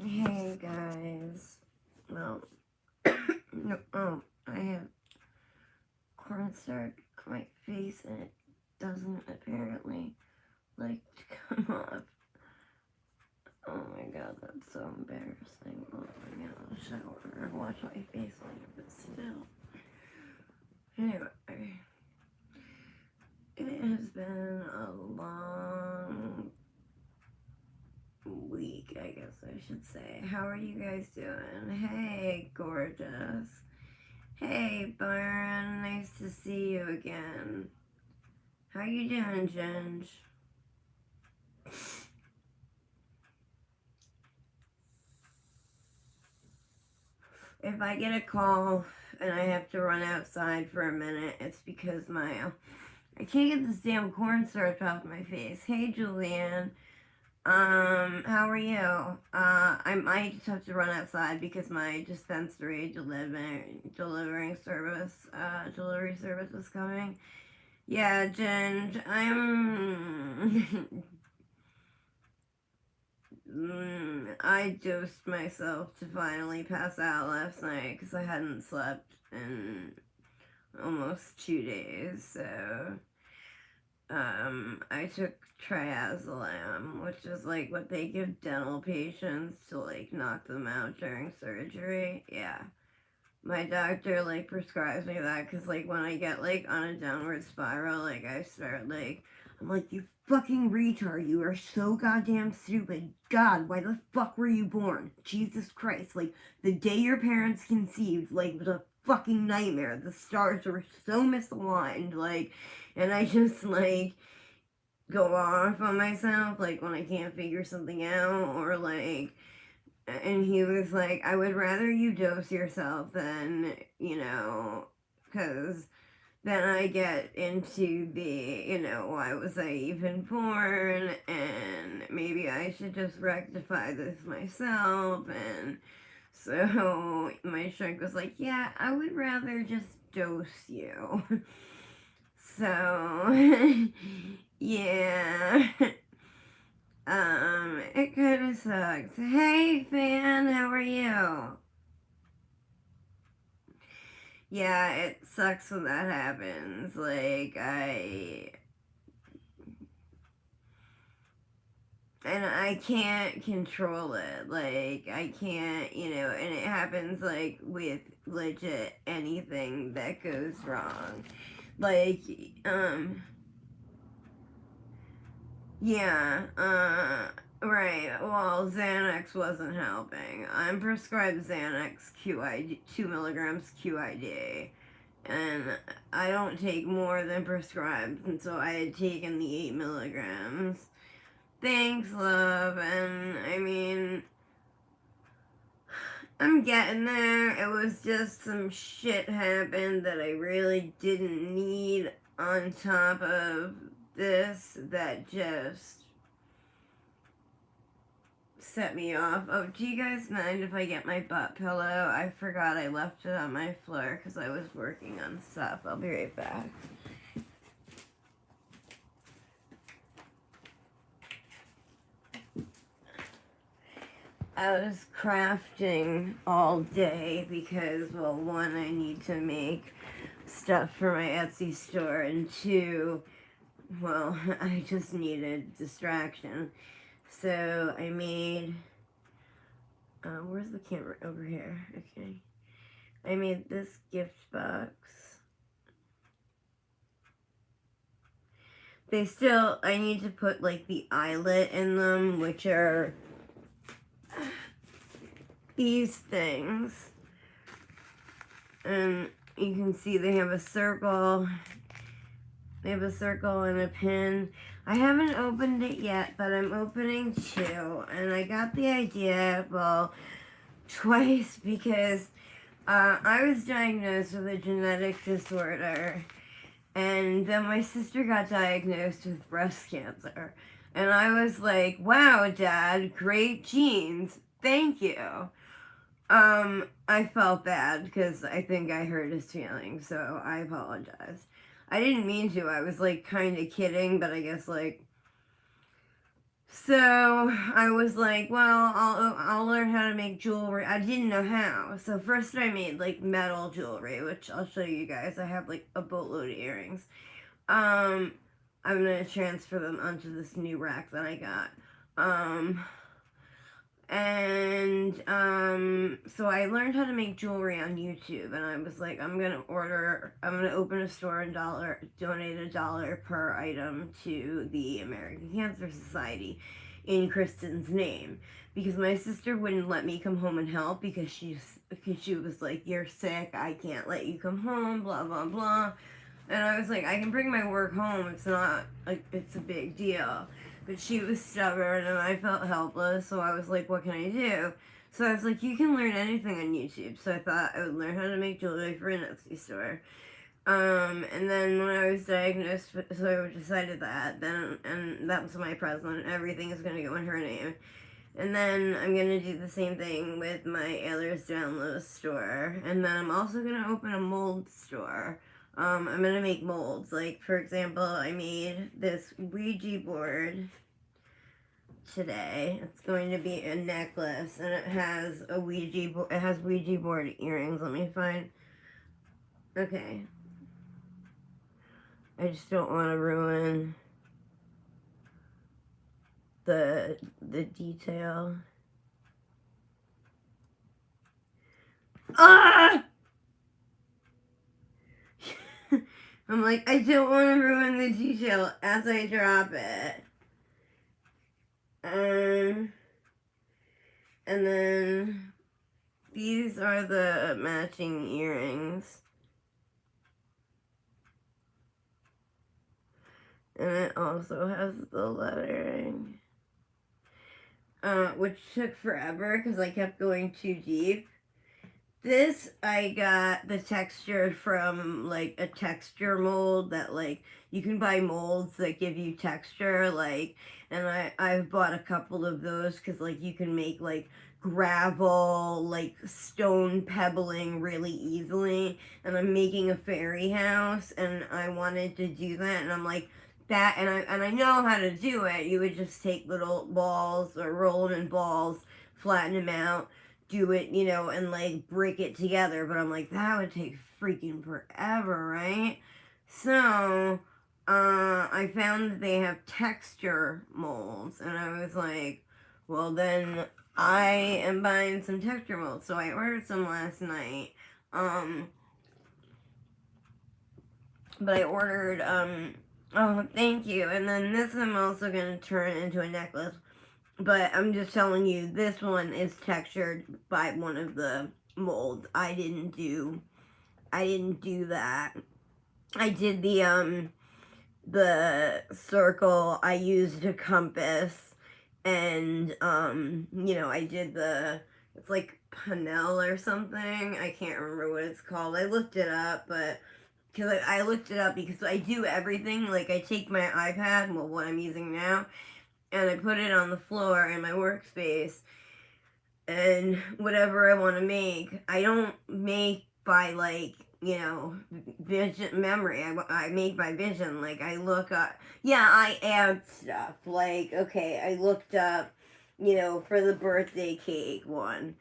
Hey guys. Well, no, I have cornstarch on my face and it doesn't apparently like to come off. Oh my god, that's so embarrassing. Oh my god, I'll shower and wash my face later, but still. Anyway, it has been a long week, I guess I should say. How are you guys doing? Hey, gorgeous. Hey, Byron. Nice to see you again. How you doing, Ginge? If I get a call and I have to run outside for a minute, it's because I can't get this damn cornstarch off my face. Hey, Julianne. How are you? I might just have to run outside because my dispensary delivery service is coming. Yeah, Jen, I dosed myself to finally pass out last night because I hadn't slept in almost 2 days, so I took triazolam, which is like what they give dental patients to like knock them out during surgery. Yeah. My doctor like prescribes me that because like when I get like on a downward spiral, like I start like, I'm like, you fucking retard, you are so goddamn stupid. God, why the fuck were you born? Jesus Christ, like the day your parents conceived, like was a fucking nightmare. The stars were so misaligned, like, and I just like go off on myself, like when I can't figure something out, or like, and he was like, I would rather you dose yourself than, because then I get into the, why was I even born, and maybe I should just rectify this myself, and so my shrink was like, yeah, I would rather just dose you. So, yeah. It kinda sucks. Hey, fan, how are you? Yeah, it sucks when that happens. Like, and I can't control it. Like, I can't, and it happens, like, with legit anything that goes wrong. Like, yeah, right. Well, Xanax wasn't helping. I'm prescribed Xanax QID, 2 milligrams QID, and I don't take more than prescribed, and so I had taken the 8 milligrams. Thanks, love, and I mean, I'm getting there. It was just some shit happened that I really didn't need on top of this that just set me off. Oh, do you guys mind if I get my butt pillow? I forgot I left it on my floor because I was working on stuff. I'll be right back. I was crafting all day because, well, one, I need to make stuff for my Etsy store, and two, well, I just needed distraction. So I made, where's the camera? Over here. Okay. I made this gift box. I need to put like the eyelet in them, which are these things. And you can see they have a circle. They have a circle and a pin. I haven't opened it yet, but I'm opening two. And I got the idea, well, twice because I was diagnosed with a genetic disorder. And then my sister got diagnosed with breast cancer. And I was like, wow, Dad, great genes. Thank you. I felt bad because I think I hurt his feelings, so I apologize. I didn't mean to. I was like kind of kidding, but I guess like So I was like, well, I'll learn how to make jewelry. I didn't know how. So first I made like metal jewelry, which I'll show you guys. I have like a boatload of earrings. I'm gonna transfer them onto this new rack that I got. So I learned how to make jewelry on YouTube, and I was like, I'm gonna open a store and donate $1 per item to the American Cancer Society in Kristen's name, because my sister wouldn't let me come home and help because she was like, you're sick, I can't let you come home, blah blah blah. And I was like, I can bring my work home, it's not like it's a big deal. But she was stubborn and I felt helpless, so I was like, what can I do? So I was like, you can learn anything on YouTube. So I thought I would learn how to make jewelry for an Etsy store. And then when I was diagnosed, so I decided that, and that was my present, everything is going to go in her name. And then I'm going to do the same thing with my Ehlers Download store. And then I'm also going to open a mold store. I'm going to make molds. Like, for example, I made this Ouija board today. It's going to be a necklace, and it has Ouija board earrings. Let me find. Okay. I just don't want to ruin the detail. Ah! I'm like, I don't want to ruin the detail as I drop it. And then these are the matching earrings. And it also has the lettering. Which took forever because I kept going too deep. This, I got the texture from, like, a texture mold that, like, you can buy molds that give you texture, like, and I've bought a couple of those because, like, you can make, like, gravel, like, stone pebbling really easily, and I'm making a fairy house, and I wanted to do that, and I'm like, that, and I know how to do it. You would just take little balls, or roll them in balls, flatten them out, do it, and like break it together. But I'm like, that would take freaking forever, right? So, I found that they have texture molds, and I was like, well, then I am buying some texture molds. So I ordered some last night. But I ordered, oh, thank you. And then this I'm also going to turn into a necklace. But I'm just telling you, this one is textured by one of the molds. I didn't do that. I did the circle. I used a compass, and I did it's like panel or something. I can't remember what it's called. I looked it up, but because I looked it up because I do everything. Like, I take my iPad, well, what I'm using now, and I put it on the floor in my workspace, and whatever I want to make, I don't make by, like, vision memory. I make by vision. Like, I look up, I add stuff. Like, okay, I looked up, for the birthday cake one,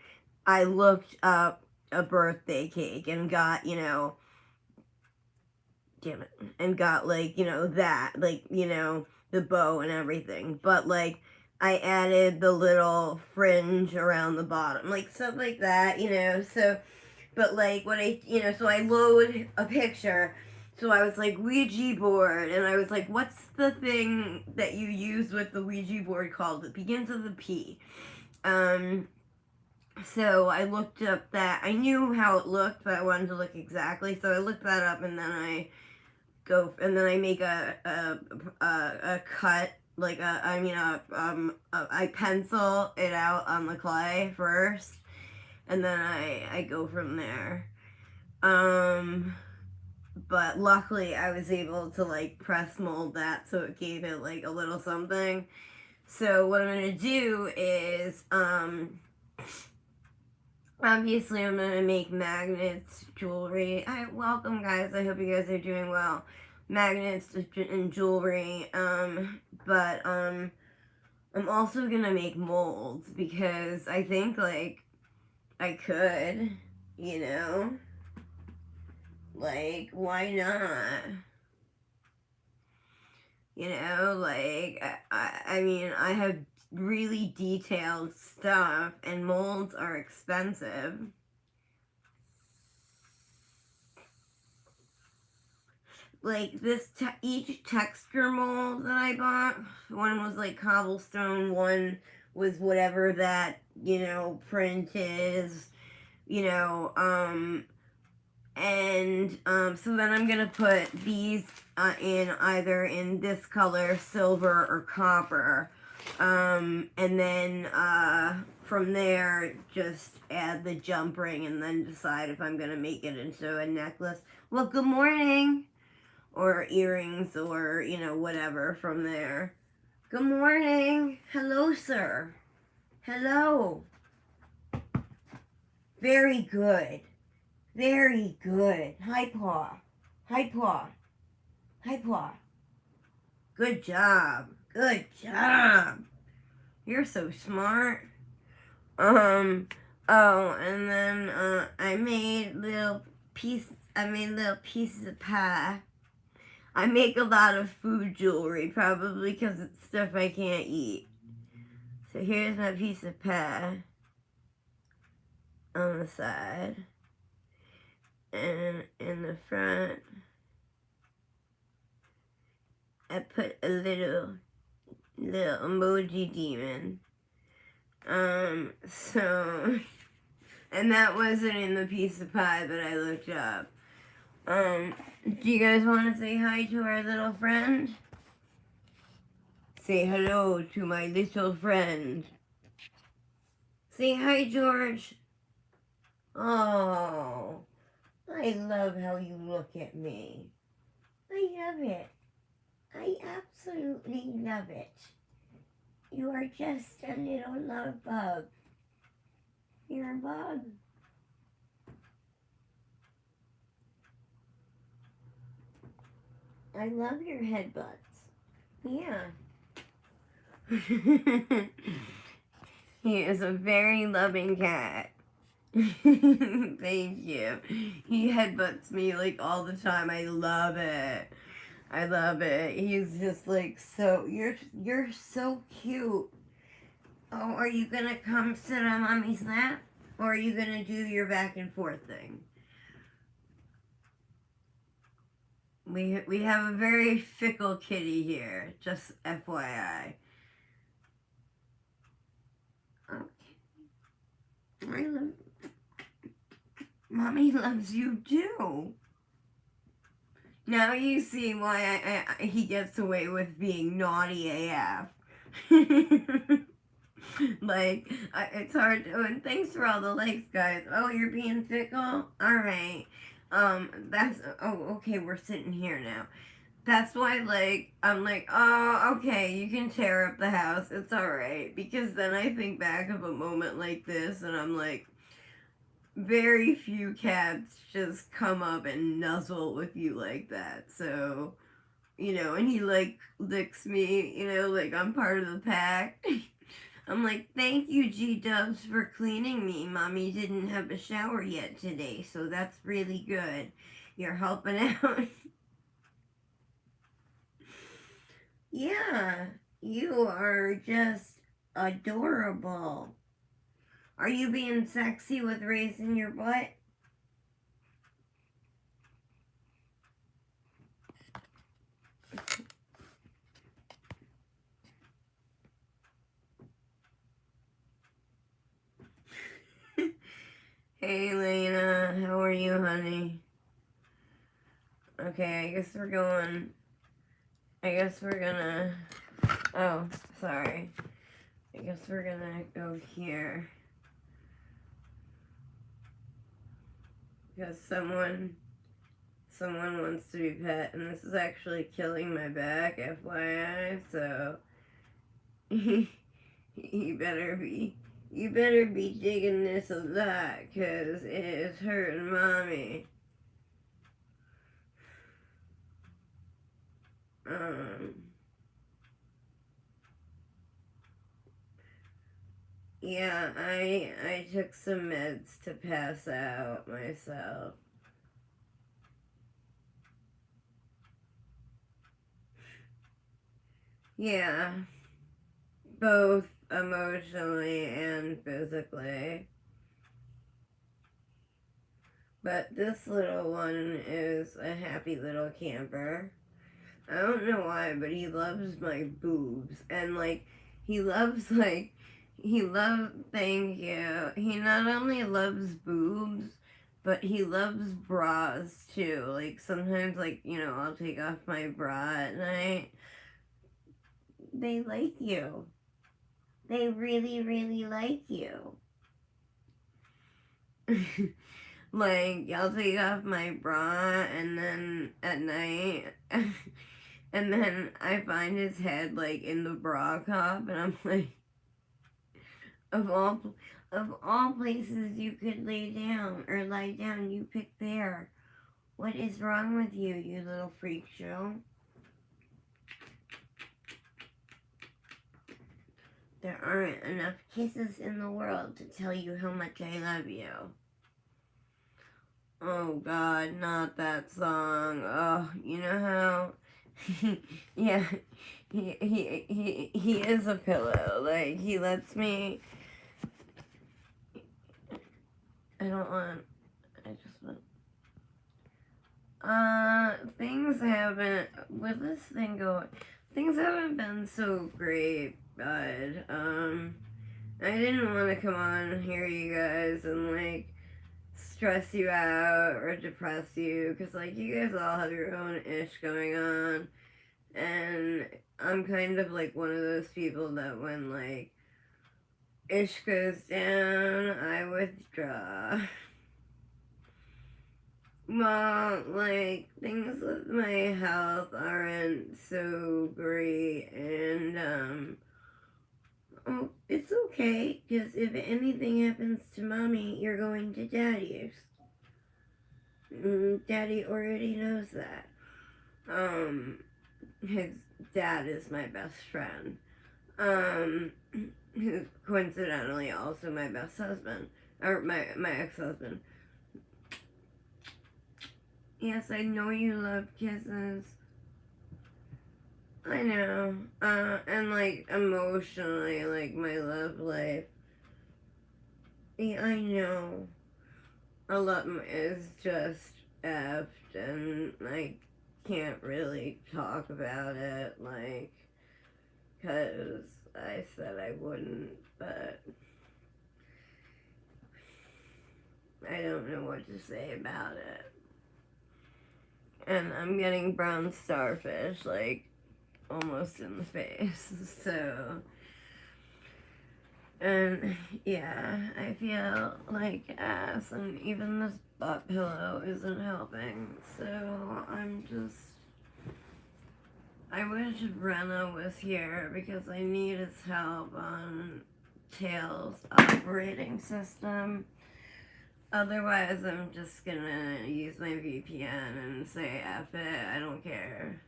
I looked up a birthday cake and got, damn it, and got, like, that, like, the bow and everything, but, like, I added the little fringe around the bottom, like, stuff like that, so, but, like, so I load a picture, so I was like, Ouija board, and I was like, what's the thing that you use with the Ouija board called? It begins with a P. So I looked up that, I knew how it looked, but I wanted to look exactly, so I looked that up, and then I make a cut, like I pencil it out on the clay first, and then I go from there. But luckily I was able to, like, press mold that, so it gave it, like, a little something. So what I'm gonna do is, obviously I'm gonna make magnets, jewelry. Welcome, guys. I hope you guys are doing well. Magnets and jewelry. I'm also gonna make molds because I think, like, I could, you know? Like, why not? You know, like, I mean, I have really detailed stuff, and molds are expensive. Like, each texture mold that I bought, one was like cobblestone, one was whatever that, print is, you know, and so then I'm gonna put these in either in this color, silver or copper, and then from there just add the jump ring and then decide if I'm gonna make it into a necklace. Well, good morning, or earrings, or whatever from there. Good morning. Hello, sir. Hello. Very good. Very good. Hi, Paw. Hi, Paw. Hi, Paw. Good job. Good job. You're so smart. Oh, and then I made little pieces of pie. I make a lot of food jewelry, probably because it's stuff I can't eat. So here's my piece of pie on the side. And in the front, I put a little emoji demon. So, and that wasn't in the piece of pie that I looked up. Do you guys want to say hi to our little friend? Say hello to my little friend. Say hi, George. Oh, I love how you look at me. I love it. I absolutely love it. You are just a little love bug. You're a bug. I love your headbutts. Yeah. He is a very loving cat. Thank you. He headbutts me like all the time. I love it. I love it. He's just like you're so cute. Oh, are you gonna come sit on mommy's lap? Or are you gonna do your back and forth thing? We have a very fickle kitty here, just FYI. Okay. Mommy loves you too. Now you see why he gets away with being naughty AF. Like, it's hard to, and thanks for all the likes, guys. Oh, you're being fickle? Alright. Okay, we're sitting here now. That's why, like, I'm like, oh, okay, you can tear up the house. It's alright. Because then I think back of a moment like this, and I'm like, very few cats just come up and nuzzle with you like that. So, and he, like, licks me, like I'm part of the pack. I'm like, thank you, G-Dubs, for cleaning me. Mommy didn't have a shower yet today, so that's really good. You're helping out. Yeah, you are just adorable. Are you being sexy with raising your butt? Hey, Lena, how are you, honey? Okay, I guess we're gonna, oh, sorry. I guess we're gonna go here. Because someone wants to be pet, and this is actually killing my back, FYI, so you better be digging this a lot, because it is hurting mommy. Yeah, I took some meds to pass out myself. Yeah, both emotionally and physically. But this little one is a happy little camper. I don't know why, but he loves my boobs. And, like, he loves, like, thank you. He not only loves boobs, but he loves bras, too. Like, sometimes, like, I'll take off my bra at night. They like you. They really, really like you. Like, I'll take off my bra, and then at night, and then I find his head, like, in the bra cup, and I'm like, of all, of all places you could lay down, or lie down, you pick there. What is wrong with you, you little freak show? There aren't enough kisses in the world to tell you how much I love you. Oh God, not that song. Oh, you know how yeah, he is a pillow. Like, he lets me. I don't want. I just want. Things haven't. With this thing going, things haven't been so great, bud. I didn't want to come on and hear you guys and, like, stress you out or depress you, because, like, you guys all have your own ish going on. And I'm kind of like one of those people that when, like, ish goes down, I withdraw. Well, like, things with my health aren't so great, and, oh, it's okay, because if anything happens to mommy, you're going to daddy's. Daddy already knows that. His dad is my best friend. Who's coincidentally also my best husband. Or my ex-husband. Yes, I know you love kisses. I know. And, like, emotionally, like, my love life. Yeah, I know. A lot is just effed, and I can't really talk about it, like, because I said I wouldn't, but I don't know what to say about it. And I'm getting brown starfish, like, almost in the face, so, and, yeah, I feel like ass, and even this butt pillow isn't helping, so I wish Brenna was here, because I need his help on Tails' operating system. Otherwise, I'm just gonna use my VPN and say F it, I don't care.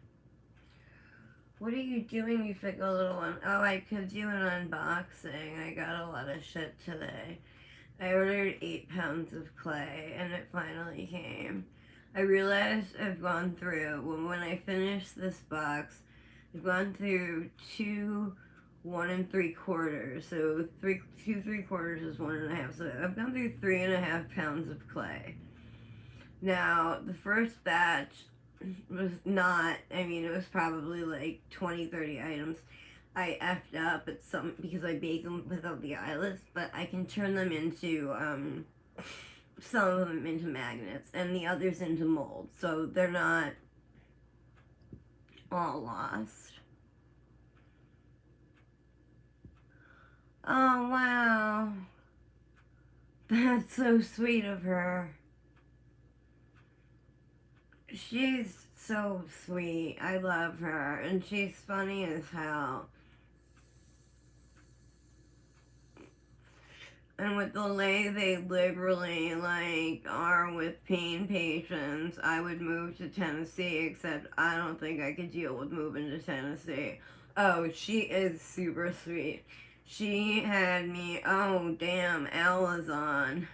What are you doing, you fickle little one? Oh, I could do an unboxing. I got a lot of shit today. I ordered 8 pounds of clay, and it finally came. I realized I've gone through, when I finish this box, I've gone through 2 1 3/4. So 2 3/4 is 1.5. So I've gone through 3.5 pounds of clay. Now, the first batch was not, I mean, it was probably like 20, 30 items. I effed up at some, because I baked them without the eyelets, but I can turn them into, some of them into magnets, and the others into mold, so they're not all lost. Oh, wow. That's so sweet of her. She's so sweet. I love her, and she's funny as hell. And with the way they liberally, like, are with pain patients, I would move to Tennessee, except I don't think I could deal with moving to Tennessee. Oh, she is super sweet. She had me, oh damn, Al is on.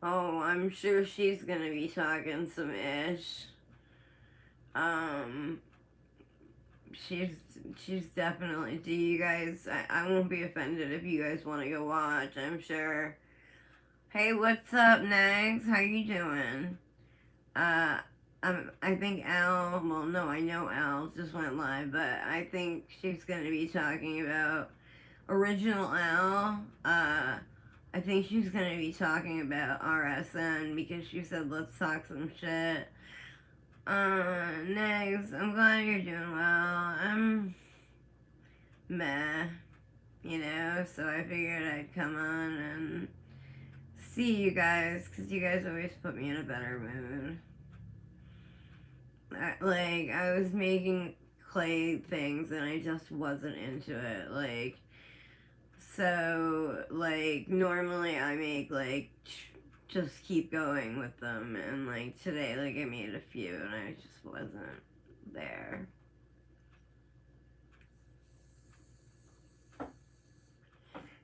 Oh, I'm sure she's gonna be talking some ish. Um, she's she's definitely. Do you guys? I won't be offended if you guys want to go watch. I'm sure. Hey, what's up, Negs? How you doing? Uh, I think Al. Well, no, I know Al just went live, but I think she's gonna be talking about original Al. I think she's gonna be talking about RSN because she said let's talk some shit. Next, I'm glad you're doing well. I'm meh, so I figured I'd come on and see you guys because you guys always put me in a better mood. I was making clay things and I just wasn't into it. So, normally I make, just keep going with them. And, today, I made a few and I just wasn't there.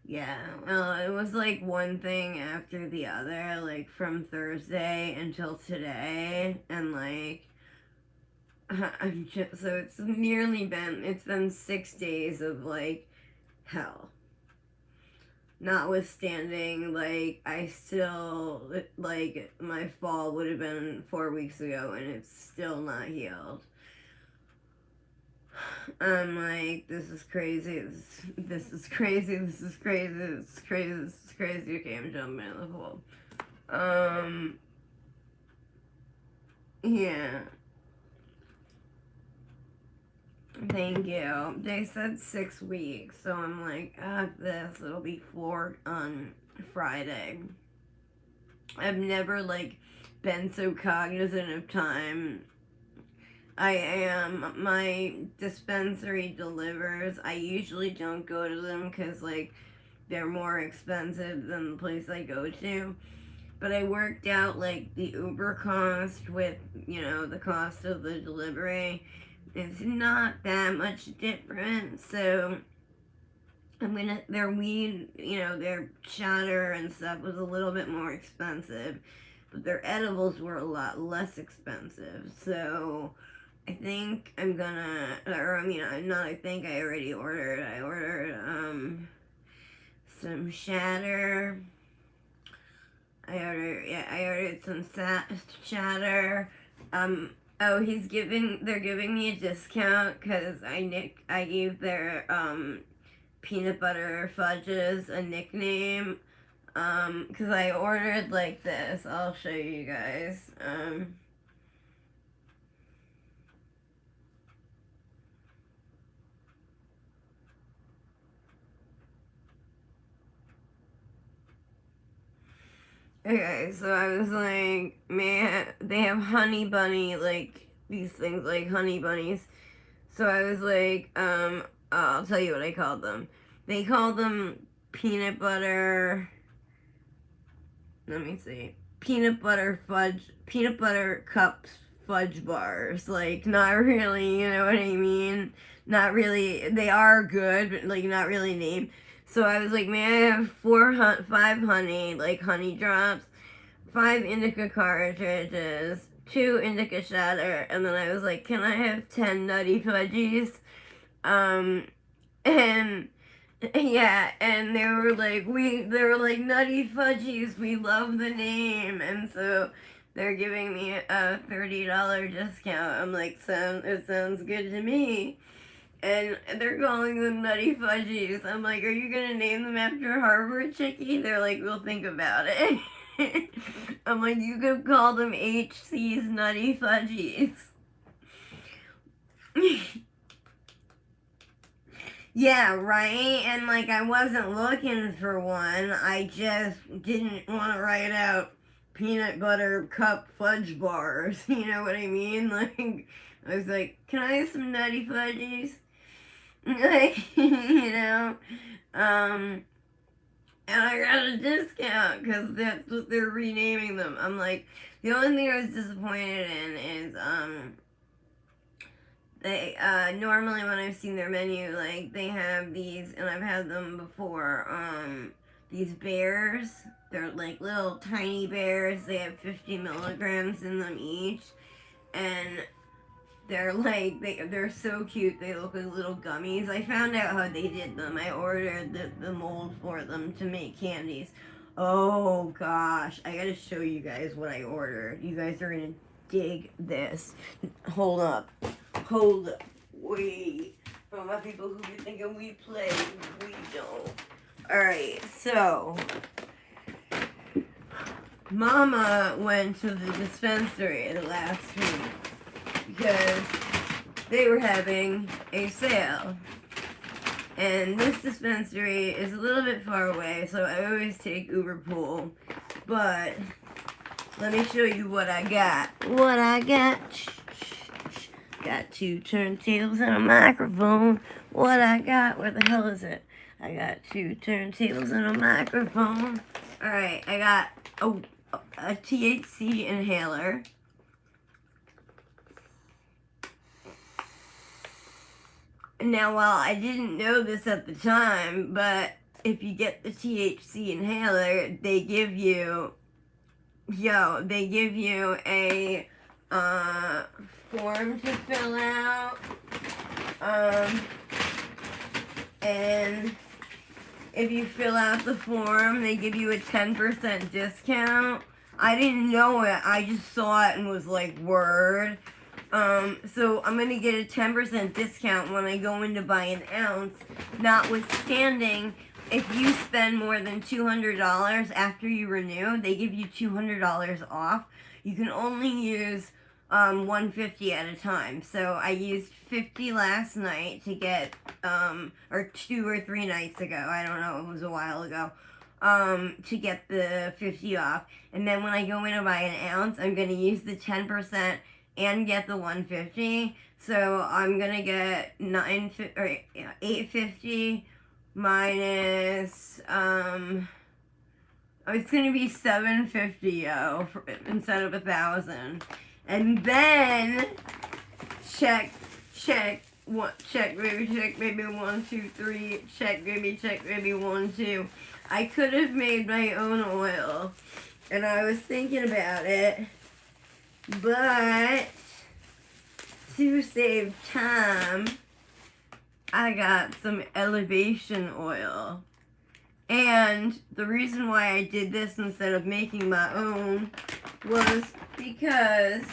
Yeah, well, it was, one thing after the other, from Thursday until today. And, I'm just, so it's been 6 days of, hell. Notwithstanding, I still, my fall would have been 4 weeks ago and it's still not healed. I'm like, this is crazy, this is crazy, this is crazy, this is crazy, this is crazy. Okay, I'm jumping in the pool. Yeah. Thank you. They said 6 weeks, so I'm like, this, it'll be 4 on Friday. I've never, been so cognizant of time. My dispensary delivers. I usually don't go to them because, they're more expensive than the place I go to. But I worked out, the Uber cost with, the cost of the delivery. It's not that much different, so their weed, their shatter and stuff was a little bit more expensive, but their edibles were a lot less expensive, so I think I'm gonna, I already ordered, some shatter, I ordered some shatter, oh, they're giving me a discount because I gave their, peanut butter fudges a nickname, because I ordered, this. I'll show you guys, okay, so I was like, man, they have honey bunny, these things like honey bunnies. So I was like, I'll tell you what I called them. They called them peanut butter, let me see, peanut butter cups fudge bars. Not really, you know what I mean? Not really, they are good, but not really named. So I was like, may I have 5 honey drops, 5 indica cartridges, 2 indica shatter, and then I was like, can I have 10 nutty fudgies? And yeah, and they were like, nutty fudgies, we love the name, and so they're giving me a $30 discount. I'm like, it sounds good to me. And they're calling them Nutty Fudgies. I'm like, are you gonna name them after Harvard Chickie? They're like, we'll think about it. I'm like, you could call them HC's Nutty Fudgies. Yeah, right? And I wasn't looking for one. I just didn't want to write out peanut butter cup fudge bars. You know what I mean? I was like, can I have some Nutty Fudgies? And I got a discount because that's what they're renaming them. I'm like, the only thing I was disappointed in is, they, normally when I've seen their menu, like, they have these, and I've had them before, these bears. They're like little tiny bears. They have 50 milligrams in them each. And they're like, they're so cute. They look like little gummies. I found out how they did them. I ordered the mold for them to make candies. Oh gosh, I gotta show you guys what I ordered. You guys are gonna dig this. Hold up. Hold up. Wait. For my people who be thinking we play, we don't. Alright, so Mama went to the dispensary the last week because they were having a sale. And this dispensary is a little bit far away, so I always take Uber Pool. But let me show you what I got. What I got. Got 2 turntables and a microphone. What I got. Where the hell is it? I got 2 turntables and a microphone. Alright, I got a THC inhaler. Now, while I didn't know this at the time, but if you get the THC inhaler, they give you, a form to fill out, and if you fill out the form, they give you a 10% discount. I didn't know it, I just saw it and was like, word. So I'm going to get a 10% discount when I go in to buy an ounce, notwithstanding, if you spend more than $200 after you renew, they give you $200 off. You can only use 150 at a time. So I used 50 last night to get, or 2 or 3 nights ago, I don't know, it was a while ago, to get the 50 off. And then when I go in to buy an ounce, I'm going to use the 10% and get the 150. So I'm gonna get 850 minus it's gonna be 750 instead of 1,000. And then check baby 1 2 3, check baby 1 2. I could have made my own oil, and I was thinking about it. But to save time, I got some elevation oil. And the reason why I did this instead of making my own was because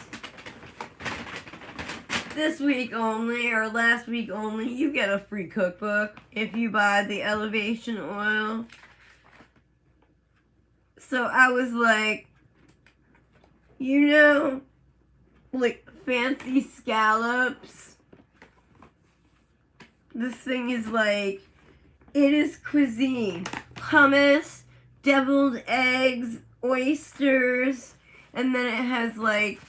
this week only, or last week only, you get a free cookbook if you buy the elevation oil. So I was like, like fancy scallops. This thing is like, it is cuisine. Hummus, deviled eggs, oysters, and then it has like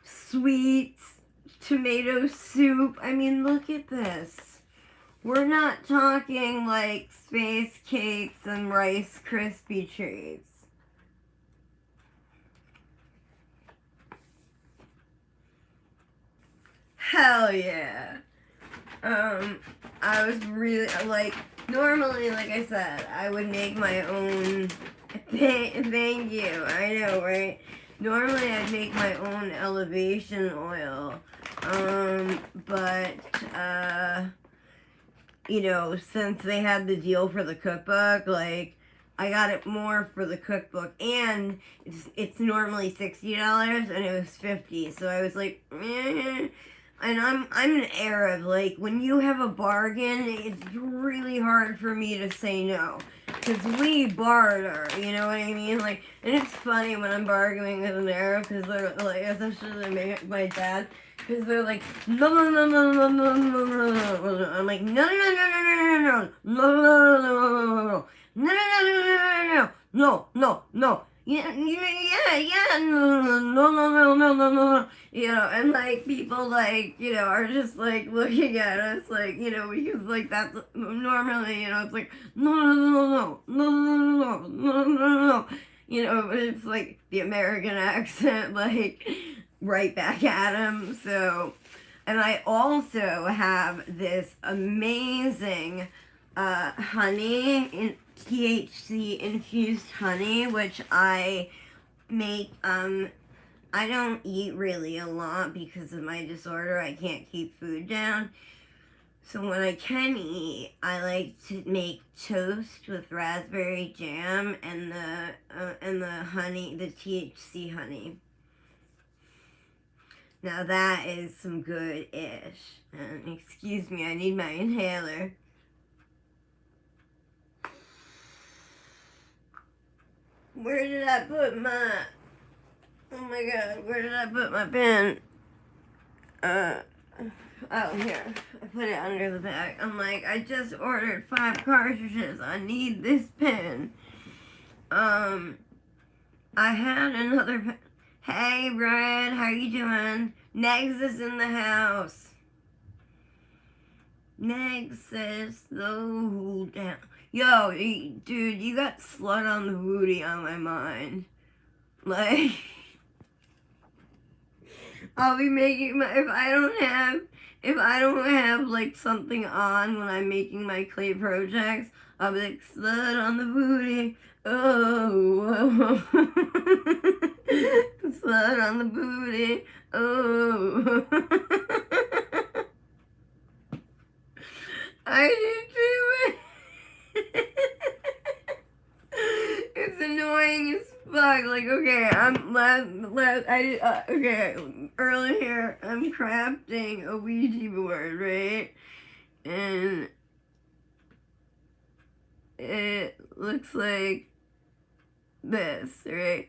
sweets, tomato soup. I mean, look at this. We're not talking like space cakes and Rice Krispie treats. Hell yeah. I was really, like, normally, like I said, I would make my own, thank you, I know, right? Normally I'd make my own elevation oil, but, since they had the deal for the cookbook, like, I got it more for the cookbook, and it's normally $60, and it was $50, so I was like, And I'm an Arab, like, when you have a bargain, it's really hard for me to say no, because we barter, you know what I mean, like, and it's funny when I'm bargaining with an Arab, because they're, like, especially my dad, because they're like, no, no, no, no, no, no, no, no, no, no, I'm like, no, no, no, no, no, no, no, no, no, no, no, no, no, no, no, no, yeah, no, no, and like people like, are just like looking at us like, because like that's normally, it's like, no, no, no, no, no, no, no, no, no, no, but it's like the American accent, like right back at him. So And I also have this amazing honey, THC infused honey, which I make. I don't eat really a lot because of my disorder. I can't keep food down. So when I can eat, I like to make toast with raspberry jam and the honey, the THC honey. Now that is some good-ish. Excuse me, I need my inhaler. Where did I put my... Oh my god, where did I put my pen? Oh, here. I put it under the bag. I'm like, I just ordered 5 cartridges. I need this pen. I had another pen. Hey, Brian, how you doing? Negs is in the house. Negs says, slow down. Yo, dude, you got slut on the booty on my mind. Like, I'll be making my, if I don't have like something on when I'm making my clay projects, I'll be like, slut on the booty. Oh, slut on the booty. Oh. I do too. It's annoying as fuck. Like, okay, okay, earlier I'm crafting a Ouija board, right? And it looks like this, right?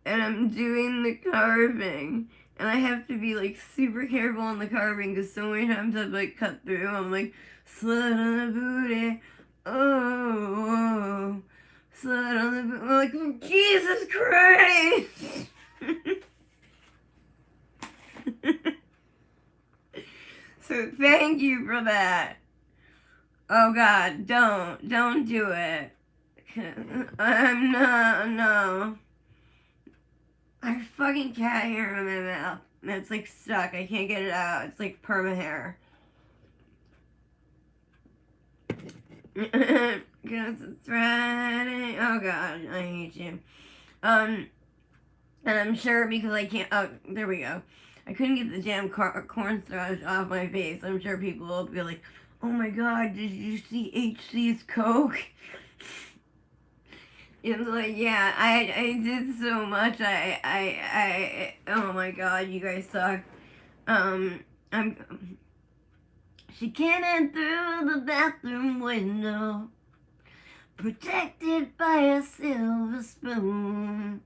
And I'm doing the carving, and I have to be like super careful on the carving because so many times I've like cut through. I'm like, slut on the booty, oh, slut on the booty. I'm like, oh, Jesus Christ! So thank you for that. Oh God, don't do it. I'm not, no. I have fucking cat hair in my mouth. And it's like stuck. I can't get it out. It's like perma hair. Because it's Friday. Oh God, I hate you. And I'm sure because I can't. Oh, there we go. I couldn't get the damn cornstarch off my face. I'm sure people will be like, "Oh my God, did you see HC's Coke?" It's like, yeah, I did so much. Oh my God, you guys suck. She came in through the bathroom window, protected by a silver spoon.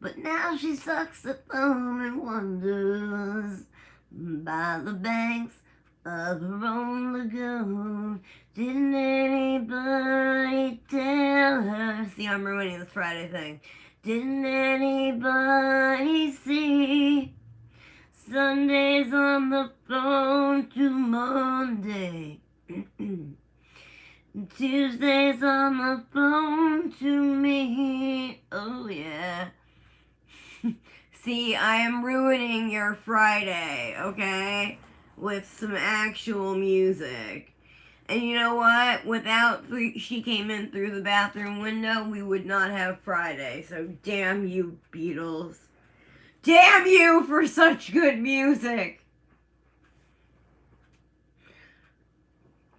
But now she sucks the thumb and wonders by the banks of her own lagoon. Didn't anybody tell her? See, I'm ruining this Friday thing. Didn't anybody see Sundays on the phone to Monday? Tuesdays on the phone to me. Oh yeah. See, I am ruining your Friday, okay? With some actual music. And you know what? Without She Came In Through the Bathroom Window, we would not have Friday. So damn you, Beatles. Damn you for such good music.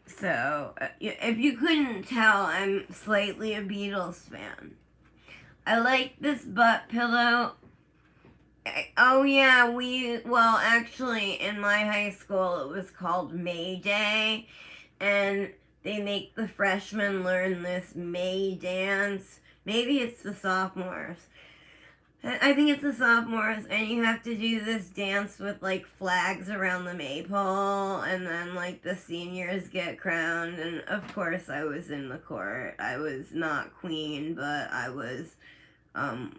So, if you couldn't tell, I'm slightly a Beatles fan. I like this butt pillow. Oh yeah, well actually in my high school it was called May Day, and they make the freshmen learn this May dance. Maybe it's the sophomores. I think it's the sophomores, and you have to do this dance with like flags around the maypole, and then like the seniors get crowned, and of course I was in the court. I was not queen, but I was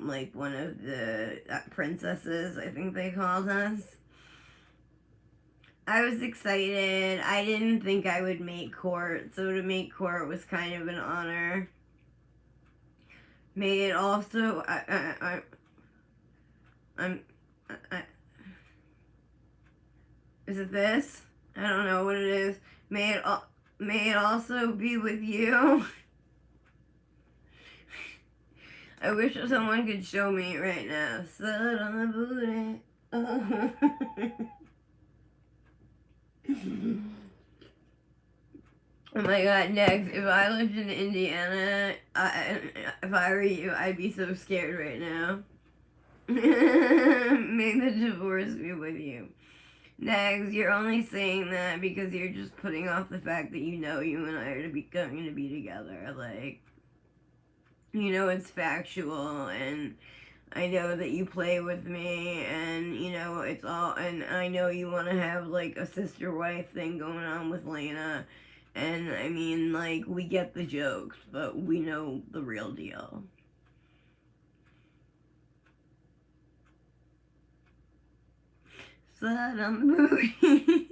like one of the princesses, I think they called us. I was excited. I didn't think I would make court, so to make court was kind of an honor. May it also, Is it this? I don't know what it is. May it also be with you. I wish someone could show me right now. Slut on the booty. Oh. Oh my god, next, if I lived in Indiana, if I were you, I'd be so scared right now. May the divorce be with you. Next, you're only saying that because you're just putting off the fact that you know you and I are going to be together. Like, you know it's factual, and I know that you play with me, and you know it's all, and I know you want to have like a sister-wife thing going on with Lena, and I mean, like, we get the jokes, but we know the real deal. Slut on the booty.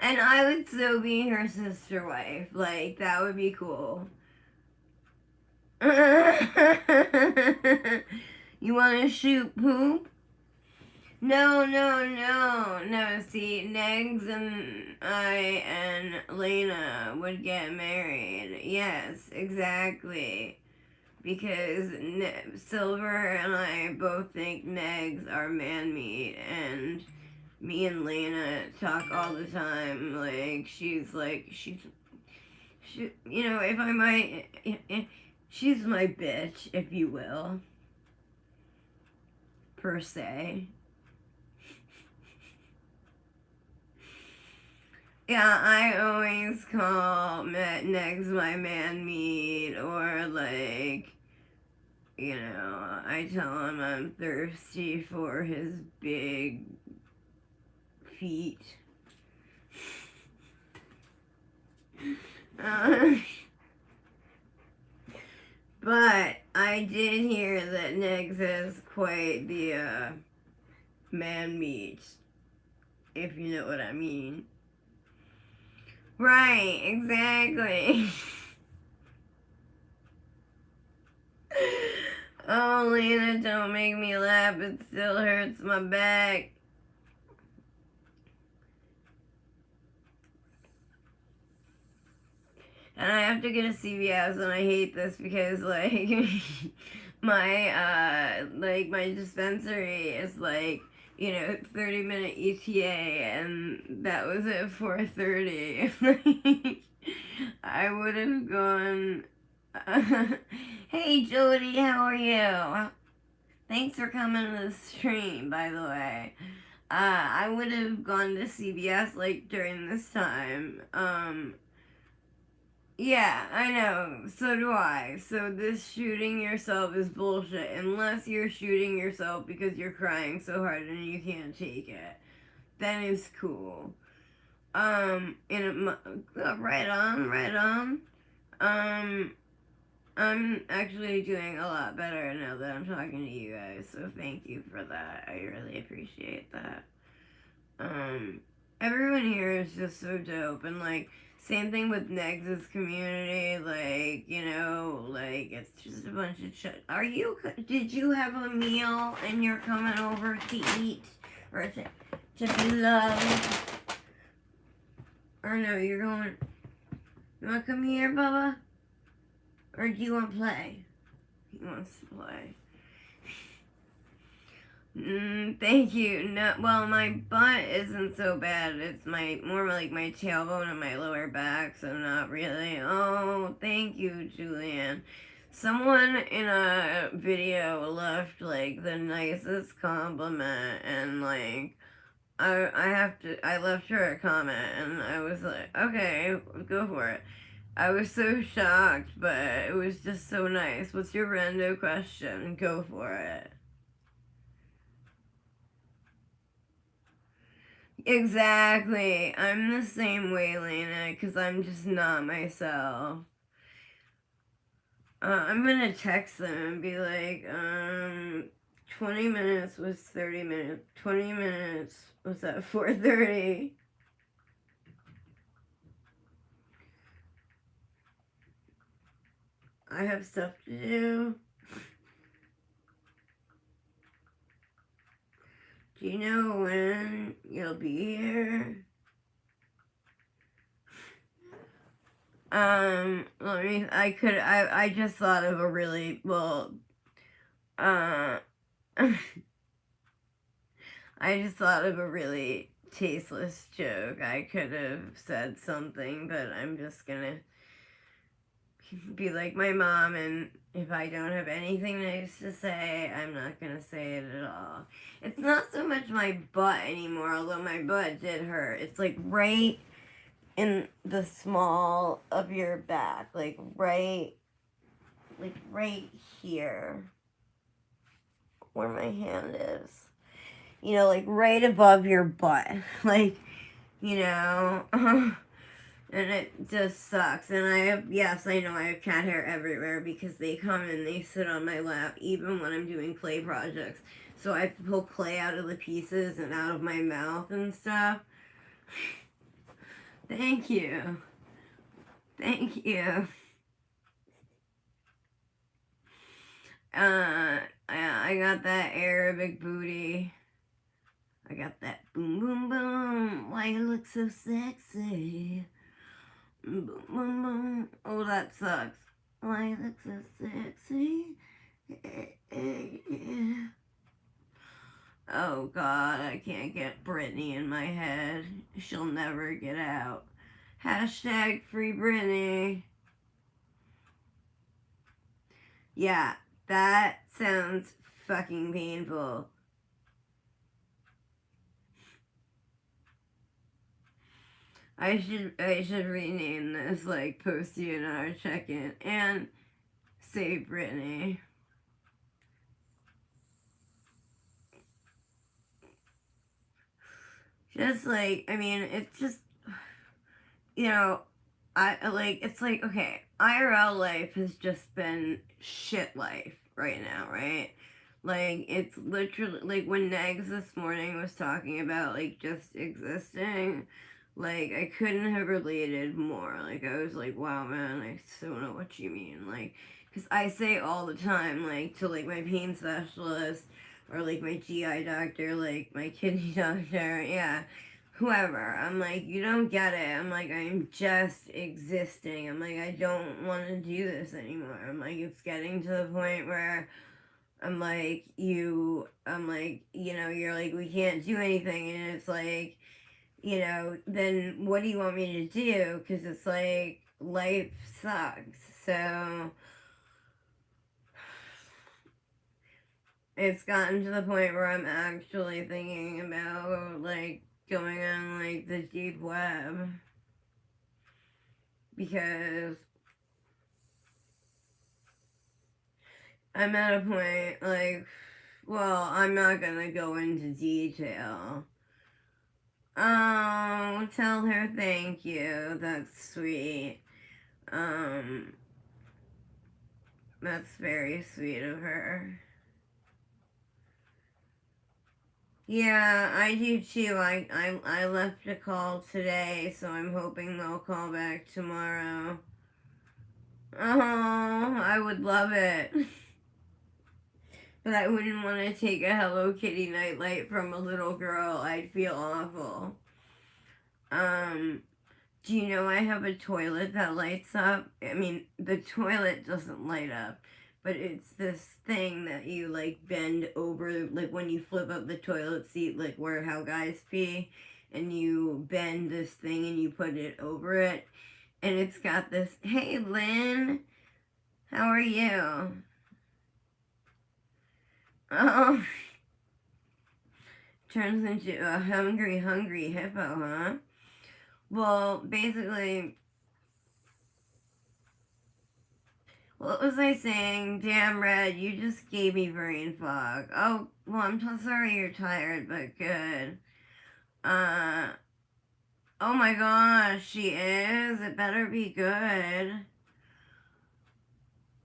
And I would still be her sister wife. Like, that would be cool. You want to shoot poop? No. See, Negs and I and Lena would get married. Yes, exactly. Because Silver and I both think Negs are man meat, and me and Lena talk all the time. Like, she's, you know, if I might, she's my bitch, if you will, per se. Yeah, I always call Negs my man meat, or like, you know, I tell him I'm thirsty for his big feet. But I did hear that Negs has quite the man meat, if you know what I mean. Right, exactly. Oh, Lena, don't make me laugh. It still hurts my back. And I have to get a CVS, and I hate this because, like, my dispensary is, like, you know, 30-minute ETA, and that was at 4:30. I would have gone, hey, Jody, how are you? Thanks for coming to the stream, by the way. I would have gone to CVS, like, during this time. Yeah, I know. So do I. So this shooting yourself is bullshit. Unless you're shooting yourself because you're crying so hard and you can't take it. That is cool. Right on. I'm actually doing a lot better now that I'm talking to you guys. So thank you for that. I really appreciate that. Everyone here is just so dope, and like, same thing with Negs' community, like, you know, like, it's just a bunch of shit. Did you have a meal and you're coming over to eat, or to be loved? Or no, you want to come here, Bubba? Or do you want to play? He wants to play. Thank you. No, well, my butt isn't so bad. It's more like my tailbone and my lower back, so not really. Oh, thank you, Julianne. Someone in a video left, like, the nicest compliment, and, like, I left her a comment, and I was like, okay, go for it. I was so shocked, but it was just so nice. What's your rando question? Go for it. Exactly. I'm the same way, Lena, because I'm just not myself. I'm gonna text them and be like, 20 minutes was 30 minutes. 20 minutes was at 4:30. I have stuff to do. Do you know when you'll be here? I just thought of a really, uh, I just thought of a really tasteless joke. I could have said something, but I'm just gonna be like my mom, and if I don't have anything nice to say, I'm not gonna say it at all. It's not so much my butt anymore, although my butt did hurt. It's like right in the small of your back, like right here where my hand is. You know, like right above your butt. Like, you know, and it just sucks. And yes, I know I have cat hair everywhere because they come and they sit on my lap even when I'm doing clay projects. So I pull clay out of the pieces and out of my mouth and stuff. Thank you. Thank you. I got that Arabic booty. I got that boom, boom, boom. Why you look so sexy? Boom, boom, boom. Oh, that sucks. Why you look so sexy? Oh, God, I can't get Britney in my head. She'll never get out. Hashtag free Britney. Yeah, that sounds fucking painful. I should rename this like post DNR Checkin and save Britney. Just like, I mean, it's just, you know, it's like, okay, IRL life has just been shit life right now, right? Like, it's literally, like, when Negs this morning was talking about, like, just existing, like, I couldn't have related more. Like, I was like, wow, man, I so know what you mean. Like, because I say all the time, like, to, like, my pain specialist, or, like, my GI doctor, like, my kidney doctor, yeah, whoever. I'm like, you don't get it. I'm like, I'm just existing. I'm like, I don't want to do this anymore. I'm like, it's getting to the point where I'm like, you know, you're like, we can't do anything. And it's like, you know, then what do you want me to do? Because it's like, life sucks. So it's gotten to the point where I'm actually thinking about, like, going on, like, the deep web. Because I'm at a point, like, well, I'm not gonna go into detail. Oh, tell her thank you. That's sweet. That's very sweet of her. Yeah, I do too. I left a call today, so I'm hoping they'll call back tomorrow. Oh, I would love it. But I wouldn't want to take a Hello Kitty nightlight from a little girl. I'd feel awful. Do you know I have a toilet that lights up? I mean, the toilet doesn't light up, but it's this thing that you like bend over, like when you flip up the toilet seat, like where how guys pee, and you bend this thing and you put it over it, and it's got this. Hey, Lynn, how are you? Oh, turns into a hungry hippo, huh? Well, basically, what was I saying? Damn, Red, you just gave me brain fog. Oh, well, I'm so sorry you're tired, but good. Uh, oh my gosh, she is. It better be good.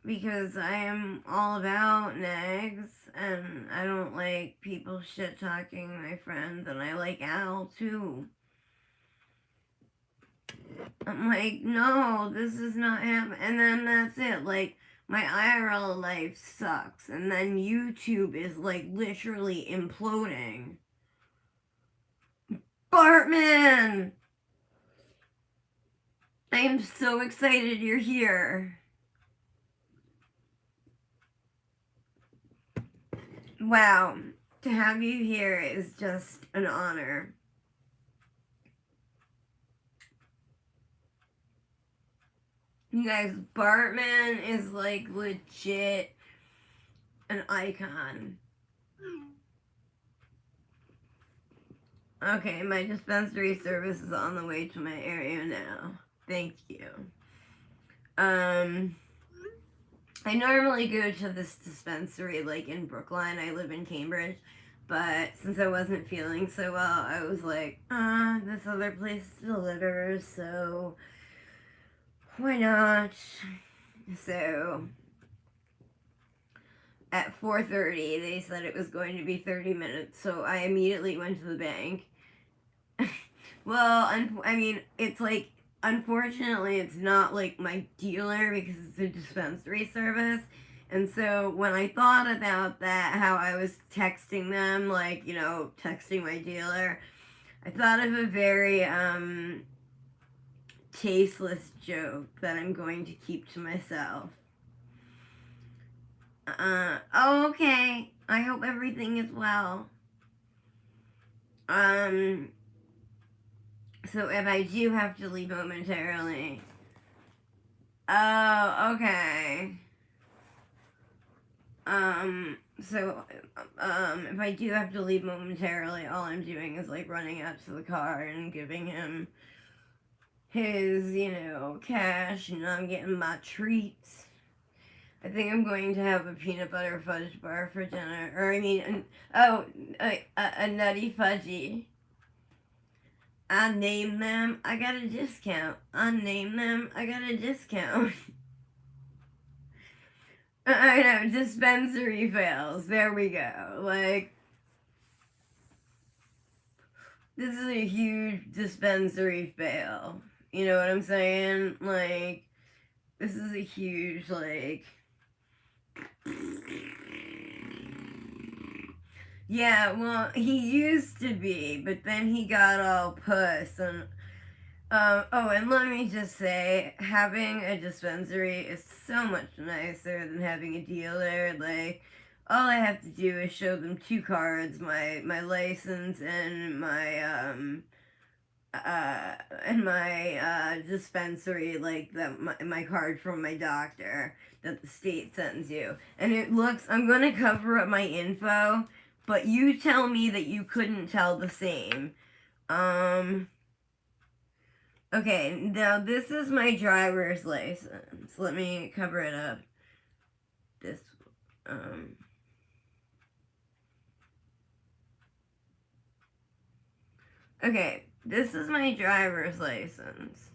Because I am all about negs, and I don't like people shit talking my friends, and I like Al too. I'm like, no, this is not happening. And then that's it. Like, My IRL life sucks, and then YouTube is like literally imploding. Bartman! I am so excited you're here. Wow, to have you here is just an honor. You guys, Bartman is like legit an icon. Okay, my dispensary service is on the way to my area now. Thank you. I normally go to this dispensary like in Brookline. I live in Cambridge. But since I wasn't feeling so well, I was like, this other place delivers, so why not? So at 4:30, they said it was going to be 30 minutes, so I immediately went to the bank. Well, I mean, it's like, unfortunately, it's not like my dealer because it's a dispensary service. And so when I thought about that, how I was texting them, like, you know, texting my dealer, I thought of a very tasteless joke that I'm going to keep to myself. Oh, okay. I hope everything is well. So if I do have to leave momentarily. Oh, okay. So, if I do have to leave momentarily, all I'm doing is like running out to the car and giving him his, you know, cash, and I'm getting my treats. I think I'm going to have a peanut butter fudge bar for dinner. Or, I mean, a nutty fudgy. I name them, I got a discount. I name them, I got a discount. I know, dispensary fails. There we go. Like, this is a huge dispensary fail. You know what I'm saying? Like, this is a huge, like... Yeah, well, he used to be, but then he got all puss, and oh, and let me just say, having a dispensary is so much nicer than having a dealer. Like, all I have to do is show them two cards, my license and my dispensary, like my card from my doctor that the state sends you. And it looks, I'm gonna cover up my info, but you tell me that you couldn't tell the same. Okay, now this is my driver's license. Let me cover it up. This, okay, this is my driver's license.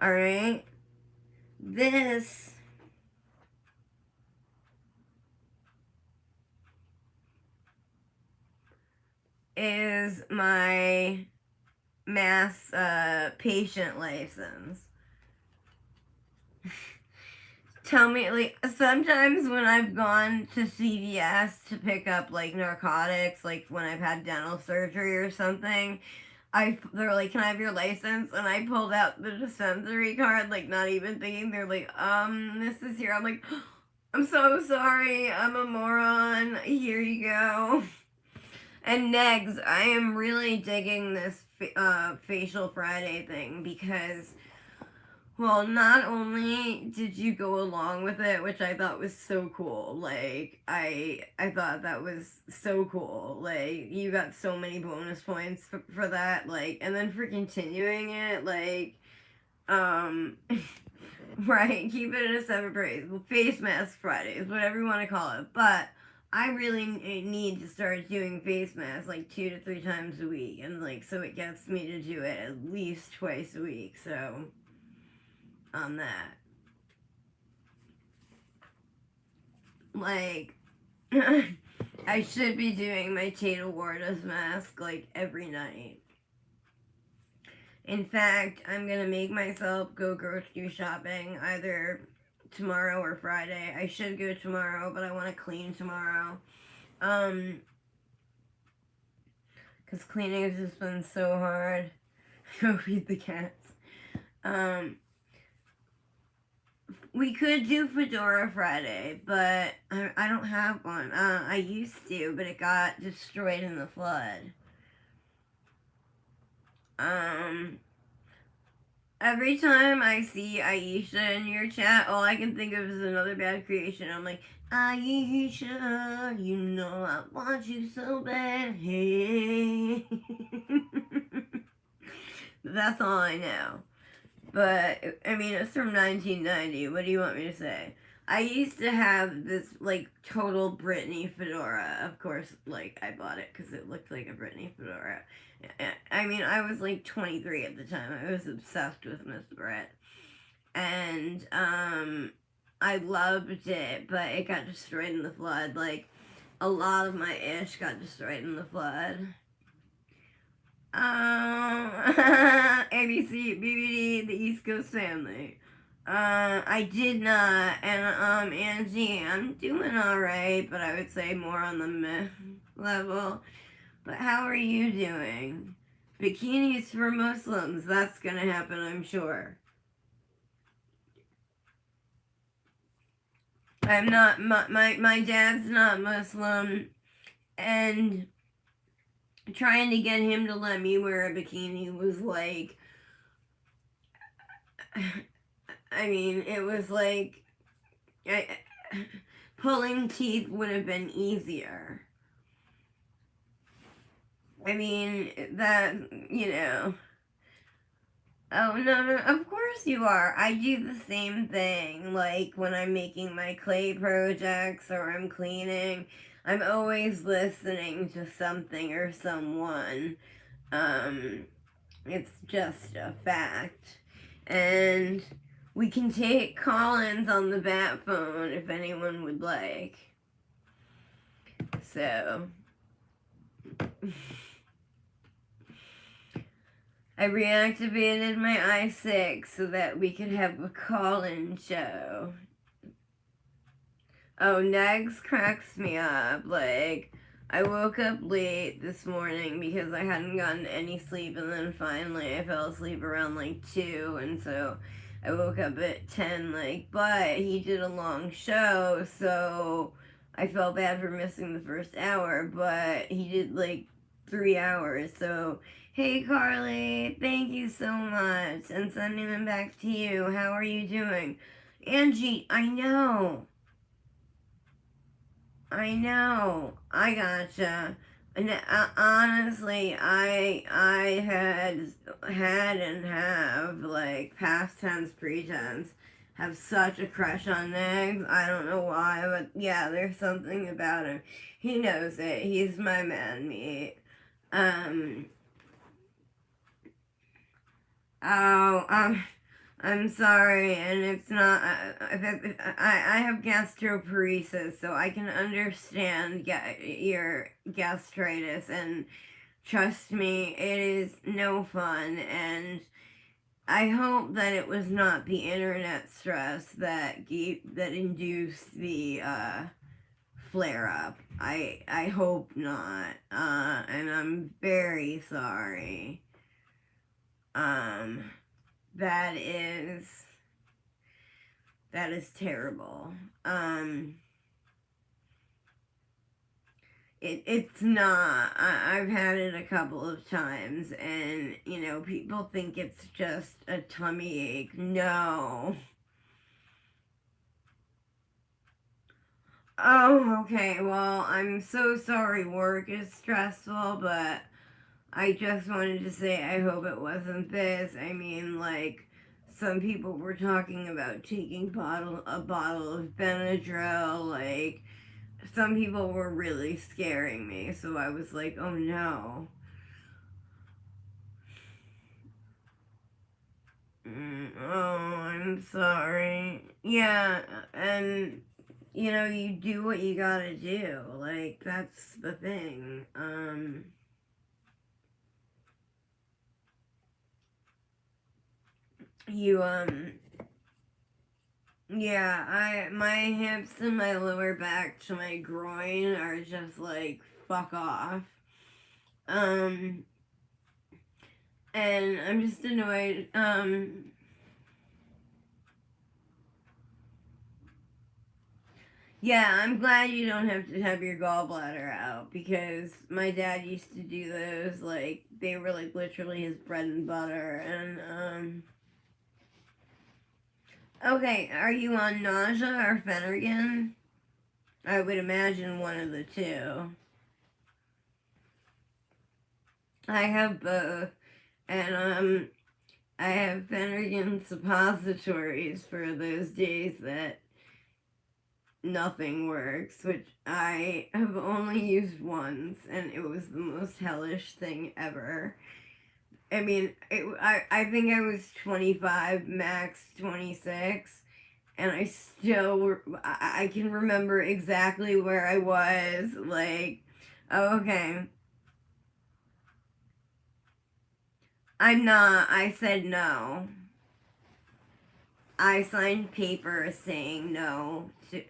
Alright? This is my mass patient license. Tell me, like, sometimes when I've gone to CVS to pick up like narcotics, like when I've had dental surgery or something, they're like, "Can I have your license?" And I pulled out the dispensary card, like not even thinking. They're like, this is here." I'm like, "I'm so sorry, I'm a moron. Here you go." And negs, I am really digging this facial Friday thing because, well, not only did you go along with it, which I thought was so cool. Like, I thought that was so cool. Like, you got so many bonus points for that. Like, and then for continuing it, like, right, keep it at a separate praise. Well, face mask Fridays, whatever you want to call it. But I really need to start doing face masks like 2 to 3 times a week, and like so it gets me to do it at least twice a week. So on that, like, I should be doing my Tata Warda's mask like every night. In fact, I'm gonna make myself go grocery shopping either tomorrow or Friday. I should go tomorrow, but I want to clean tomorrow. Because cleaning has just been so hard. Go feed the cats. We could do Fedora Friday, but I don't have one. I used to, but it got destroyed in the flood. Every time I see Aisha in your chat, all I can think of is another bad creation. I'm like, Aisha, you know I want you so bad. Hey. That's all I know. But, I mean, it's from 1990. What do you want me to say? I used to have this, like, total Britney fedora. Of course, like, I bought it because it looked like a Britney fedora. I mean, I was, like, 23 at the time. I was obsessed with Miss Brit. And, I loved it, but it got destroyed in the flood. Like, a lot of my ish got destroyed in the flood. ABC, BBD, the East Coast family. I did not, and, Angie, I'm doing alright, but I would say more on the meh level. But how are you doing? Bikinis for Muslims, that's gonna happen, I'm sure. I'm not, my dad's not Muslim, and trying to get him to let me wear a bikini was like, I mean, it was like, pulling teeth would have been easier. I mean, that, you know. Oh, no, of course you are. I do the same thing, like, when I'm making my clay projects or I'm cleaning. I'm always listening to something or someone. It's just a fact. And we can take call-ins on the bat phone if anyone would like. So, I reactivated my i6 so that we could have a call-in show. Oh, Negs cracks me up. Like, I woke up late this morning because I hadn't gotten any sleep, and then finally I fell asleep around like 2, and so I woke up at 10, like, but he did a long show, so I felt bad for missing the first hour, but he did like 3 hours, so hey Carly, thank you so much, and sending them back to you. How are you doing? Angie, I know, I gotcha. And honestly, I had and have like past tense, pretense, have such a crush on Negs. I don't know why, but yeah, there's something about him. He knows it. He's my man meat. Oh, I'm sorry, and it's not. I have gastroparesis, so I can understand your gastritis, and trust me, it is no fun. And I hope that it was not the internet stress that induced the flare up. I hope not. And I'm very sorry. That is terrible. It's not. I've had it a couple of times, and you know, people think it's just a tummy ache. No. Oh, okay. Well, I'm so sorry work is stressful, but I just wanted to say I hope it wasn't this. I mean, like, some people were talking about taking a bottle of Benadryl. Like, some people were really scaring me, so I was like, oh no. Oh, I'm sorry. Yeah, and you know, you do what you gotta do. Like, that's the thing. You Yeah, my hips and my lower back to my groin are just like fuck off. Um, and I'm just annoyed. Yeah, I'm glad you don't have to have your gallbladder out because my dad used to do those. Like, they were like literally his bread and butter. And, okay, are you on nausea or Phenergan? I would imagine one of the two. I have both. And, I have Phenergan suppositories for those days that nothing works, which I have only used once, and it was the most hellish thing ever. I mean, I think I was 25, max 26, and I still, I can remember exactly where I was, like, oh, okay, I'm not, I said no. I signed papers saying no to,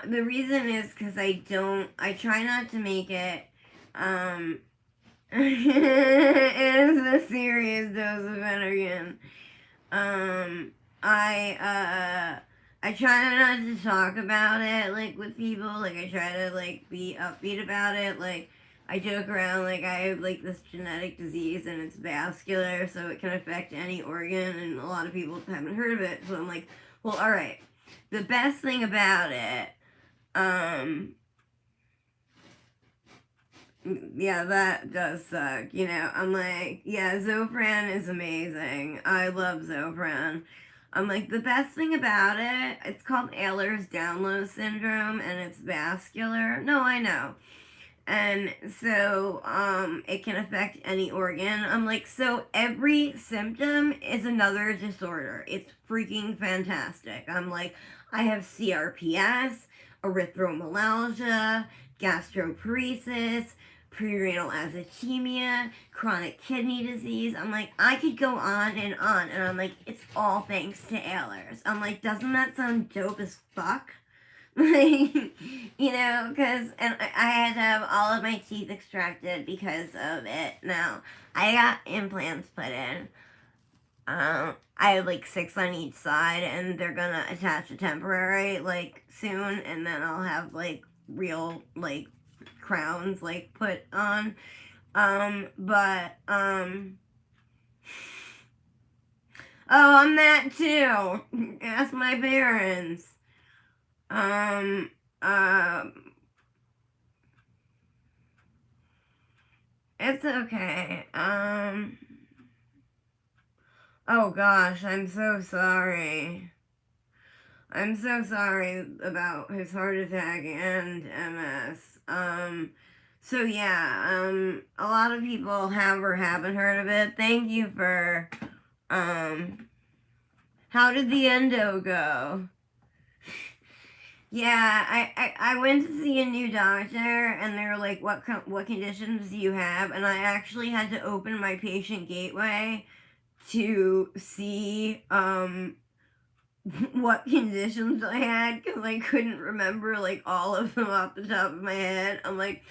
the reason is because I try not to make it, it is a serious dose of Energen. I try not to talk about it, like, with people, like, I try to, like, be upbeat about it, like, I joke around, like, I have, like, this genetic disease, and it's vascular, so it can affect any organ, and a lot of people haven't heard of it, so I'm like, well, alright, the best thing about it, yeah, that does suck. You know, I'm like, yeah, Zofran is amazing. I love Zofran. I'm like, the best thing about it, it's called Ehlers-Danlos syndrome, and it's vascular. No, I know. And so, it can affect any organ. I'm like, so every symptom is another disorder. It's freaking fantastic. I'm like, I have CRPS, erythromelalgia, gastroparesis, prerenal azotemia, chronic kidney disease. I'm like, I could go on, and I'm like, it's all thanks to Ehlers. I'm like, doesn't that sound dope as fuck? Like, you know, because, and I had to have all of my teeth extracted because of it. Now, I got implants put in. I have like 6 on each side, and they're gonna attach a temporary, like, soon, and then I'll have, like, real, like, crowns, like, put on. Oh, I'm that too. Ask my parents. Um, uh, it's okay. Oh gosh, I'm so sorry. I'm so sorry about his heart attack and MS. So yeah, a lot of people have or haven't heard of it. Thank you for, how did the endo go? Yeah, I went to see a new doctor, and they were like, what conditions do you have? And I actually had to open my patient gateway to see, what conditions I had, because I couldn't remember, like, all of them off the top of my head. I'm like,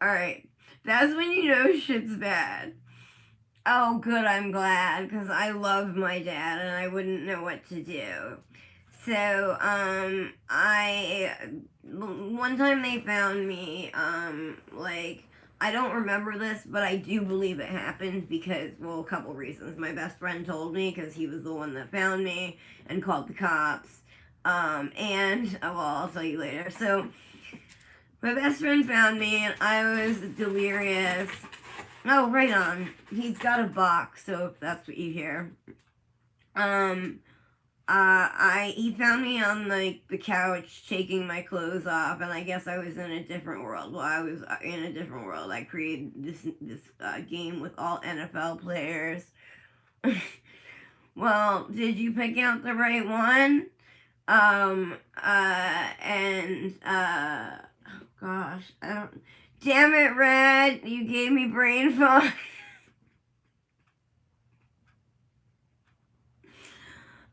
alright, that's when you know shit's bad. Oh, good, I'm glad, because I love my dad, and I wouldn't know what to do. So, one time they found me, like, I don't remember this, but I do believe it happened because, well, a couple reasons. My best friend told me because he was the one that found me and called the cops. Well, I'll tell you later. So, my best friend found me, and I was delirious. Oh, right on. He's got a box, so if that's what you hear. He found me on, like, the couch taking my clothes off, and I guess I was in a different world. Well, I was in a different world. I created this game with all NFL players. Well, did you pick out the right one? Oh gosh, I don't. Damn it, Red! You gave me brain fog.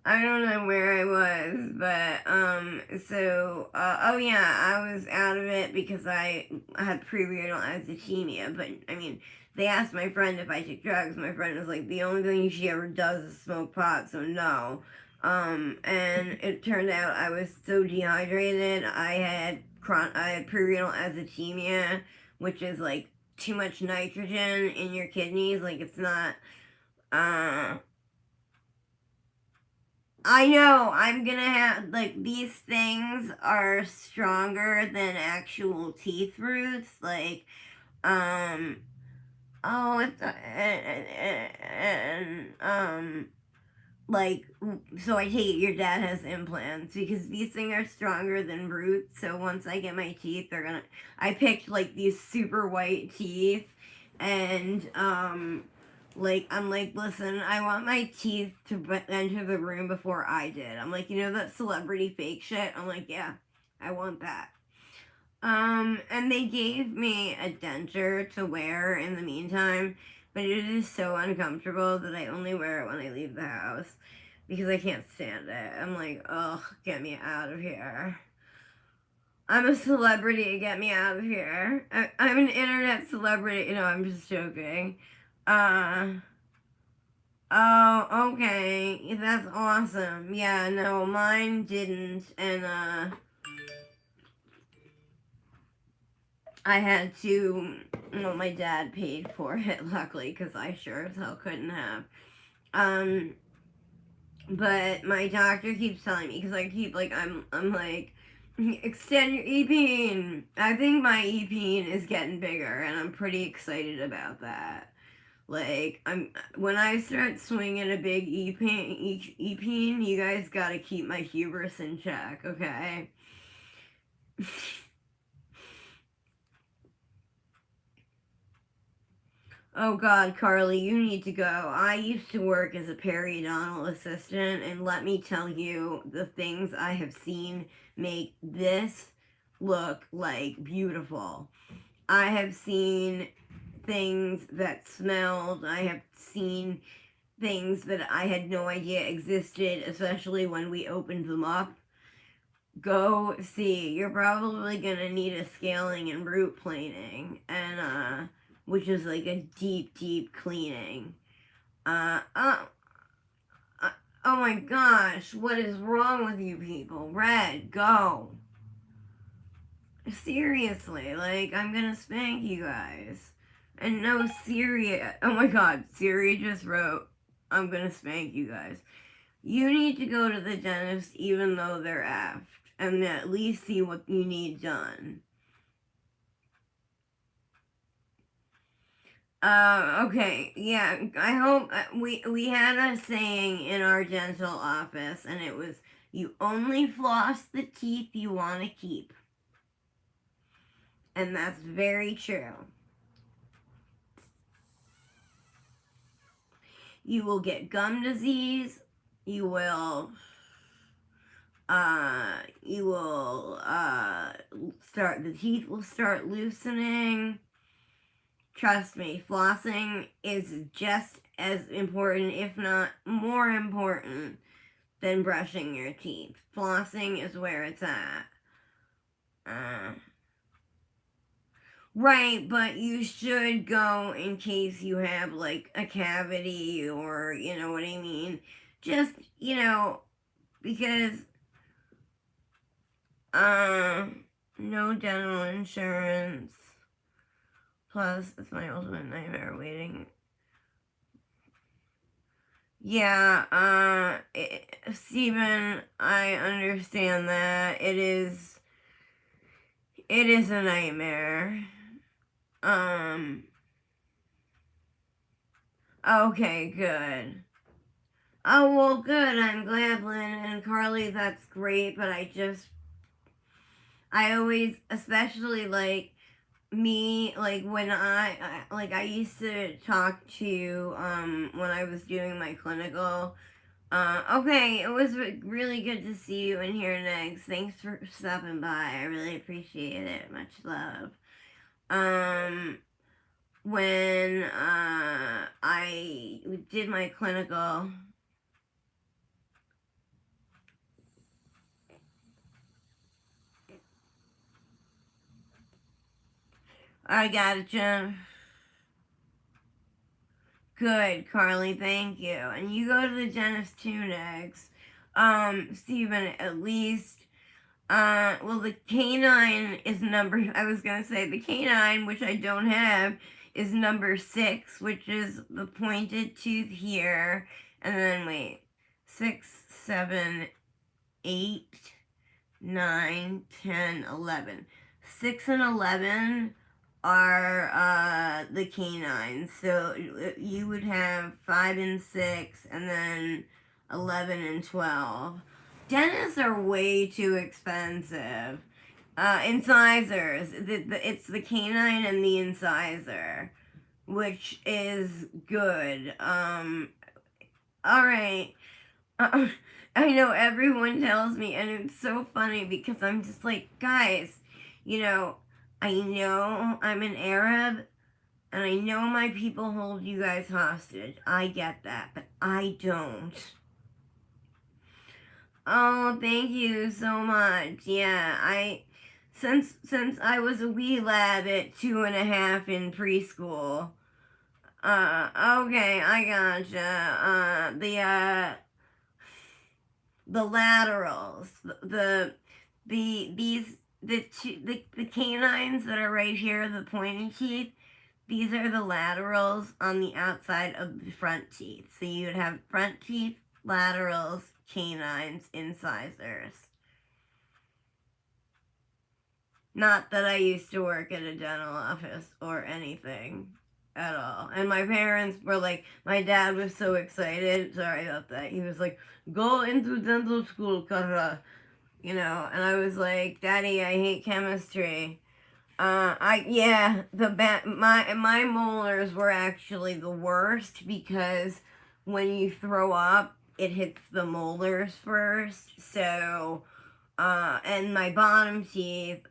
I don't know where I was, but oh yeah, I was out of it because I had prerenal azotemia. But I mean, they asked my friend if I took drugs. My friend was like, the only thing she ever does is smoke pot, so no. And it turned out I was so dehydrated. I had prerenal azotemia, which is like too much nitrogen in your kidneys. Like it's not. I know I'm gonna have like these things are stronger than actual teeth roots. Like, um, oh, it's like so. I take it your dad has implants because these things are stronger than roots. So once I get my teeth, they're gonna. I picked like these super white teeth, and like I'm like, listen, I want my teeth to enter the room before I did. I'm like, you know that celebrity fake shit. I'm like, yeah, I want that. And they gave me a denture to wear in the meantime, but it is so uncomfortable that I only wear it when I leave the house because I can't stand it. I'm like, ugh, get me out of here. I'm a celebrity, get me out of here. I'm an internet celebrity. No, I'm just joking. Uh, oh, okay. That's awesome. Yeah, no, mine didn't. And, I had to, well, my dad paid for it, luckily, because I sure as hell couldn't have. Um, but my doctor keeps telling me, because I keep, like, I'm like, extend your E-peen. I think my E-peen is getting bigger, and I'm pretty excited about that. Like, when I start swinging a big E-peen, you guys gotta keep my hubris in check, okay? Oh God, Carly, you need to go. I used to work as a periodontal assistant, and let me tell you, the things I have seen make this look like beautiful. I have seen things that smelled. I have seen things that I had no idea existed, especially when we opened them up. Go see. You're probably gonna need a scaling and root planing, and which is like a deep, deep cleaning. Uh, uh, oh my gosh, what is wrong with you people? Red, go. Seriously, like, I'm gonna spank you guys. And no, Siri, oh my god, Siri just wrote, I'm gonna spank you guys. You need to go to the dentist even though they're aft, and at least see what you need done. Okay, yeah, I hope we had a saying in our dental office, and it was, you only floss the teeth you want to keep. And that's very true. You will get gum disease, you will, the teeth will start loosening. Trust me, flossing is just as important, if not more important, than brushing your teeth. Flossing is where it's at. Uh, right, but you should go in case you have like a cavity or, you know what I mean? Just, because, uh, no dental insurance. Plus, it's my ultimate nightmare waiting. Yeah, Steven, I understand that. It is a nightmare. Um, okay, good. Oh, well, good. I'm glad, Lynn and Carly, that's great, but I always, especially like, me, like when I used to talk to when I was doing my clinical. Okay, it was really good to see you in here next. Thanks for stopping by. I really appreciate it. Much love. Um, when I did my clinical, I gotcha. Good, Carly, thank you. And you go to the dentist too next. Steven, at least, well, the canine is I was gonna say the canine, which I don't have, is number 6, which is the pointed tooth here. And then, wait, 6, 7, 8, 9, 10, 11. 6 and 11 are the canines. So you would have 5 and 6, and then 11 and 12. Dentists are way too expensive. Incisors. It's the canine and the incisor, which is good. Alright. I know everyone tells me, and it's so funny because I'm just like, guys, I know I'm an Arab, and I know my people hold you guys hostage. I get that, but I don't. Oh, thank you so much. Yeah, since I was a wee lad at 2.5 in preschool. Okay, I gotcha. The laterals, the canines that are right here, the pointy teeth, these are the laterals on the outside of the front teeth. So you would have front teeth, laterals, canines, incisors. Not that I used to work at a dental office or anything at all. And my parents were like, my dad was so excited. Sorry about that. He was like, go into dental school, Kara. And I was like, Daddy, I hate chemistry. My molars were actually the worst because when you throw up, it hits the molars first. So, and my bottom teeth,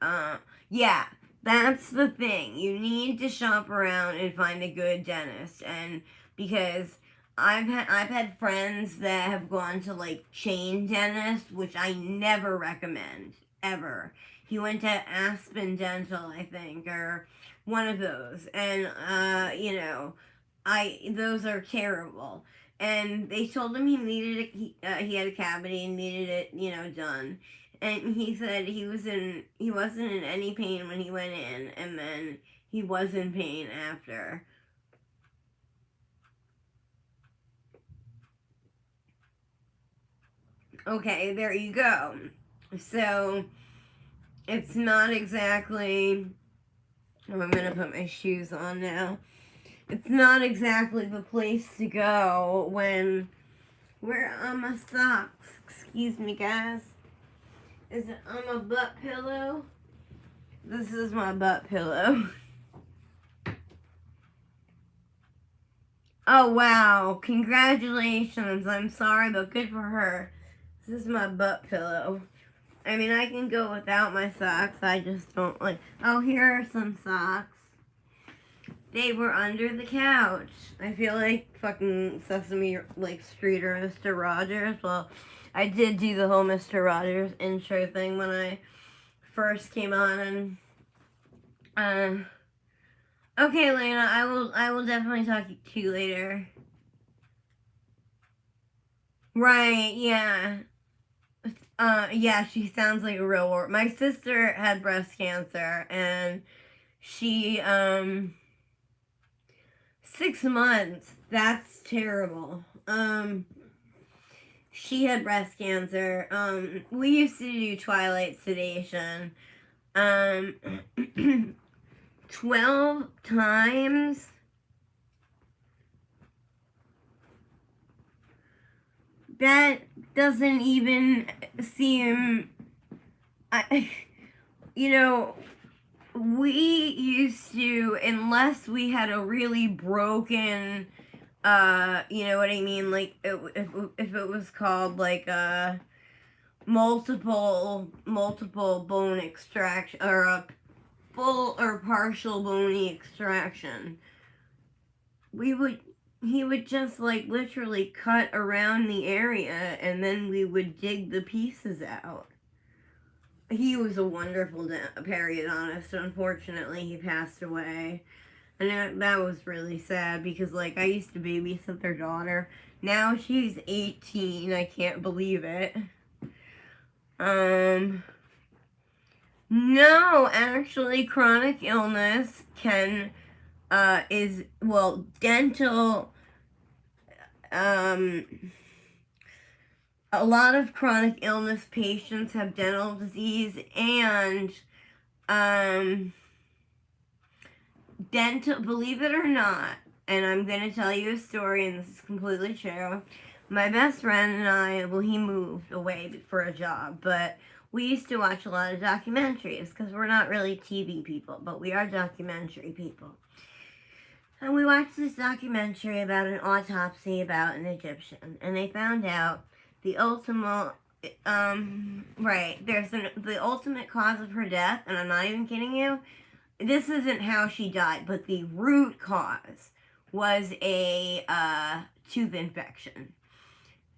yeah, that's the thing. You need to shop around and find a good dentist. And because I've had friends that have gone to like chain dentists, which I never recommend ever. He went to Aspen Dental, I think, or one of those, and those are terrible. And they told him he needed it. He had a cavity and needed it, done. And he said he wasn't in any pain when he went in, and then he was in pain after. Okay, there you go. So, it's not exactly... Oh, I'm gonna put my shoes on now. It's not exactly the place to go when... Where are my socks? Excuse me, guys. Is it on my butt pillow? This is my butt pillow. Oh, wow. Congratulations. I'm sorry, but good for her. This is my butt pillow. I mean, I can go without my socks. I just don't like... Oh, here are some socks. They were under the couch. I feel like fucking Sesame Street or Mr. Rogers. Well, I did do the whole Mr. Rogers intro thing when I first came on, and okay, Lena, I will definitely talk to you later. Right, yeah. Yeah, she sounds like a real war. My sister had breast cancer, and she 6 months. That's terrible. She had breast cancer. We used to do twilight sedation. 12 times. That doesn't even seem... we used to, unless we had a really broken, you know what I mean, like, if it was called, like, multiple bone extraction, or a full or partial bony extraction, he would just, like, literally cut around the area, and then we would dig the pieces out. he was a wonderful periodontist. Unfortunately, he passed away. And that was really sad because, like, I used to babysit their daughter. Now she's 18. I can't believe it. No, actually, chronic illness dental, a lot of chronic illness patients have dental disease and, believe it or not, and I'm going to tell you a story, and this is completely true. My best friend and I, well, he moved away for a job, but we used to watch a lot of documentaries because we're not really TV people, but we are documentary people. And we watched this documentary about an autopsy about an Egyptian, and they found out the ultimate, the ultimate cause of her death, and I'm not even kidding you. This isn't how she died, but the root cause was a tooth infection.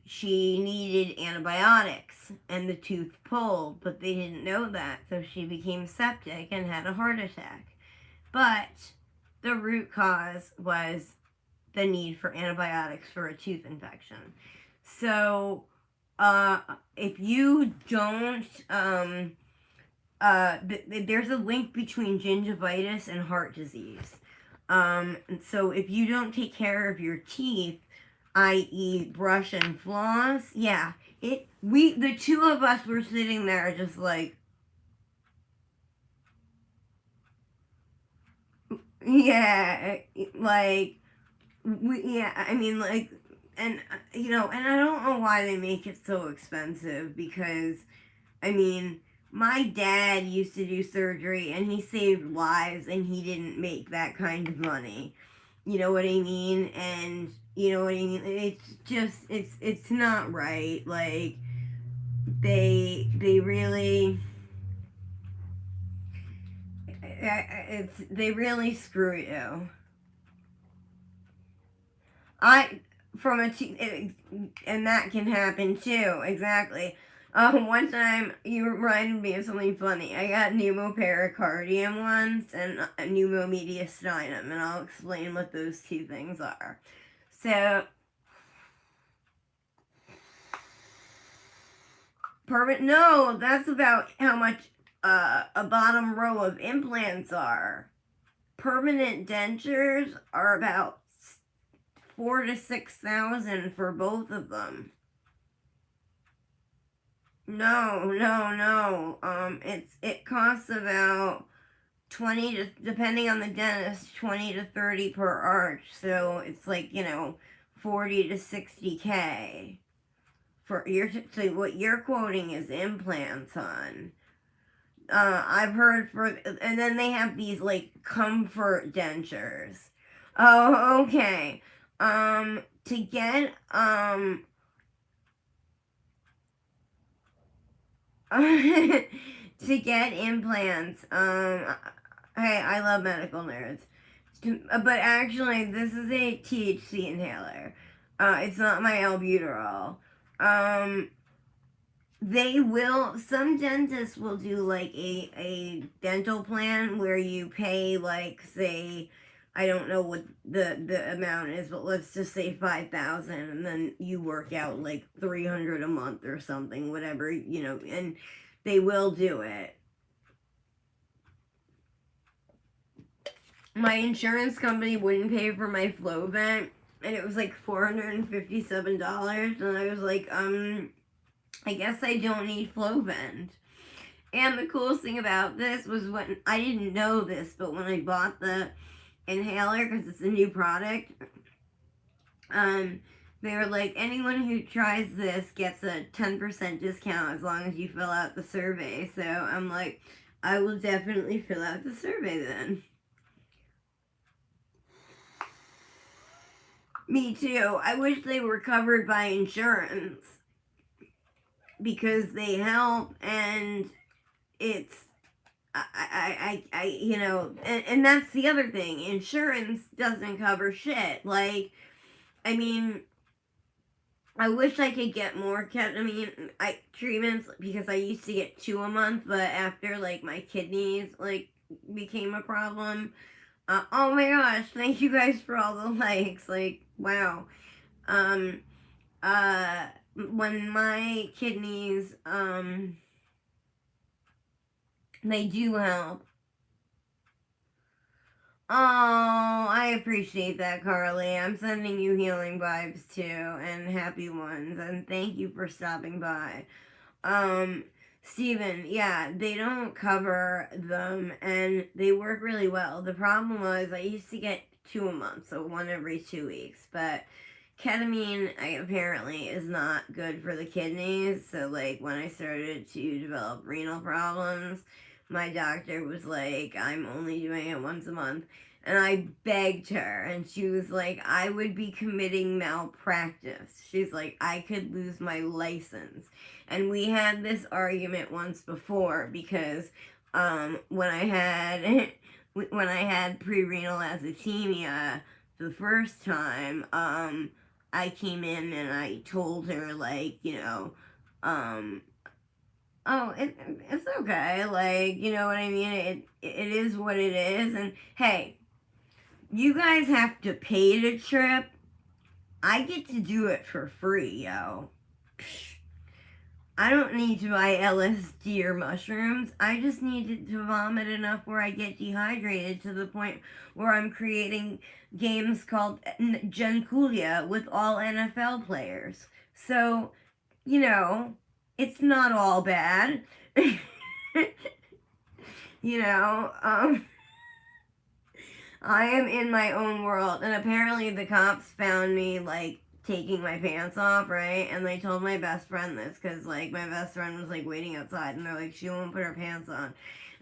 She needed antibiotics and the tooth pulled, but they didn't know that, so she became septic and had a heart attack. But the root cause was the need for antibiotics for a tooth infection. So if you don't, there's a link between gingivitis and heart disease. And so if you don't take care of your teeth, i.e. brush and floss, the two of us were sitting there just like, I mean, like, and I don't know why they make it so expensive because, I mean, my dad used to do surgery and he saved lives and he didn't make that kind of money. You know what I mean? And you know what I mean? It's just, it's not right. Like, they really, they really screw you. And that can happen too, exactly. One time, you reminded me of something funny. I got pneumopericardium once and pneumomediastinum, and I'll explain what those two things are. So, no, that's about how much a bottom row of implants are. Permanent dentures are about 4,000 to 6,000 for both of them. No. It costs about 20 to, depending on the dentist, 20 to 30 per arch. So it's like, 40 to 60K for so what you're quoting is implants, hon. I've heard and then they have these like comfort dentures. Oh, okay. To get to get implants, hey, I love medical nerds. But actually, this is a THC inhaler. It's not my albuterol. Some dentists will do like a dental plan where you pay like, say, I don't know what the amount is, but let's just say 5,000, and then you work out like 300 a month or something, whatever, and they will do it. My insurance company wouldn't pay for my flow vent, and it was like $457, and I was like, I guess I don't need flow vent. And the coolest thing about this was when, I didn't know this, but when I bought the inhaler, because it's a new product, they were like, anyone who tries this gets a 10% discount as long as you fill out the survey. So I'm like, I will definitely fill out the survey then. Me too. I wish they were covered by insurance because they help, and it's, and that's the other thing. Insurance doesn't cover shit. Like, I mean, I wish I could get more ketamine treatments because I used to get 2 a month, but after like my kidneys like became a problem. Oh my gosh, thank you guys for all the likes. Like, wow. Um, when my kidneys, they do help. Oh, I appreciate that, Carly. I'm sending you healing vibes too, and happy ones, and thank you for stopping by. Um, Steven, yeah, they don't cover them, and they work really well. The problem was I used to get 2 a month, so one every 2 weeks, but ketamine apparently is not good for the kidneys. So like when I started to develop renal problems, my doctor was like, I'm only doing it once a month. And I begged her, and she was like, I would be committing malpractice. She's like, I could lose my license. And we had this argument once before because when I had when I had pre-renal azotemia the first time, I came in and I told her, like, um, oh, it's okay. Like, you know what I mean? It is what it is. And hey, you guys have to pay to trip. I get to do it for free, yo. I don't need to buy LSD or mushrooms. I just need to vomit enough where I get dehydrated to the point where I'm creating games called Genculia with all NFL players. So, it's not all bad. you know, um, I am in my own world, and apparently the cops found me, like, taking my pants off, right? And they told my best friend this, because, like, my best friend was, like, waiting outside, and they're like, she won't put her pants on.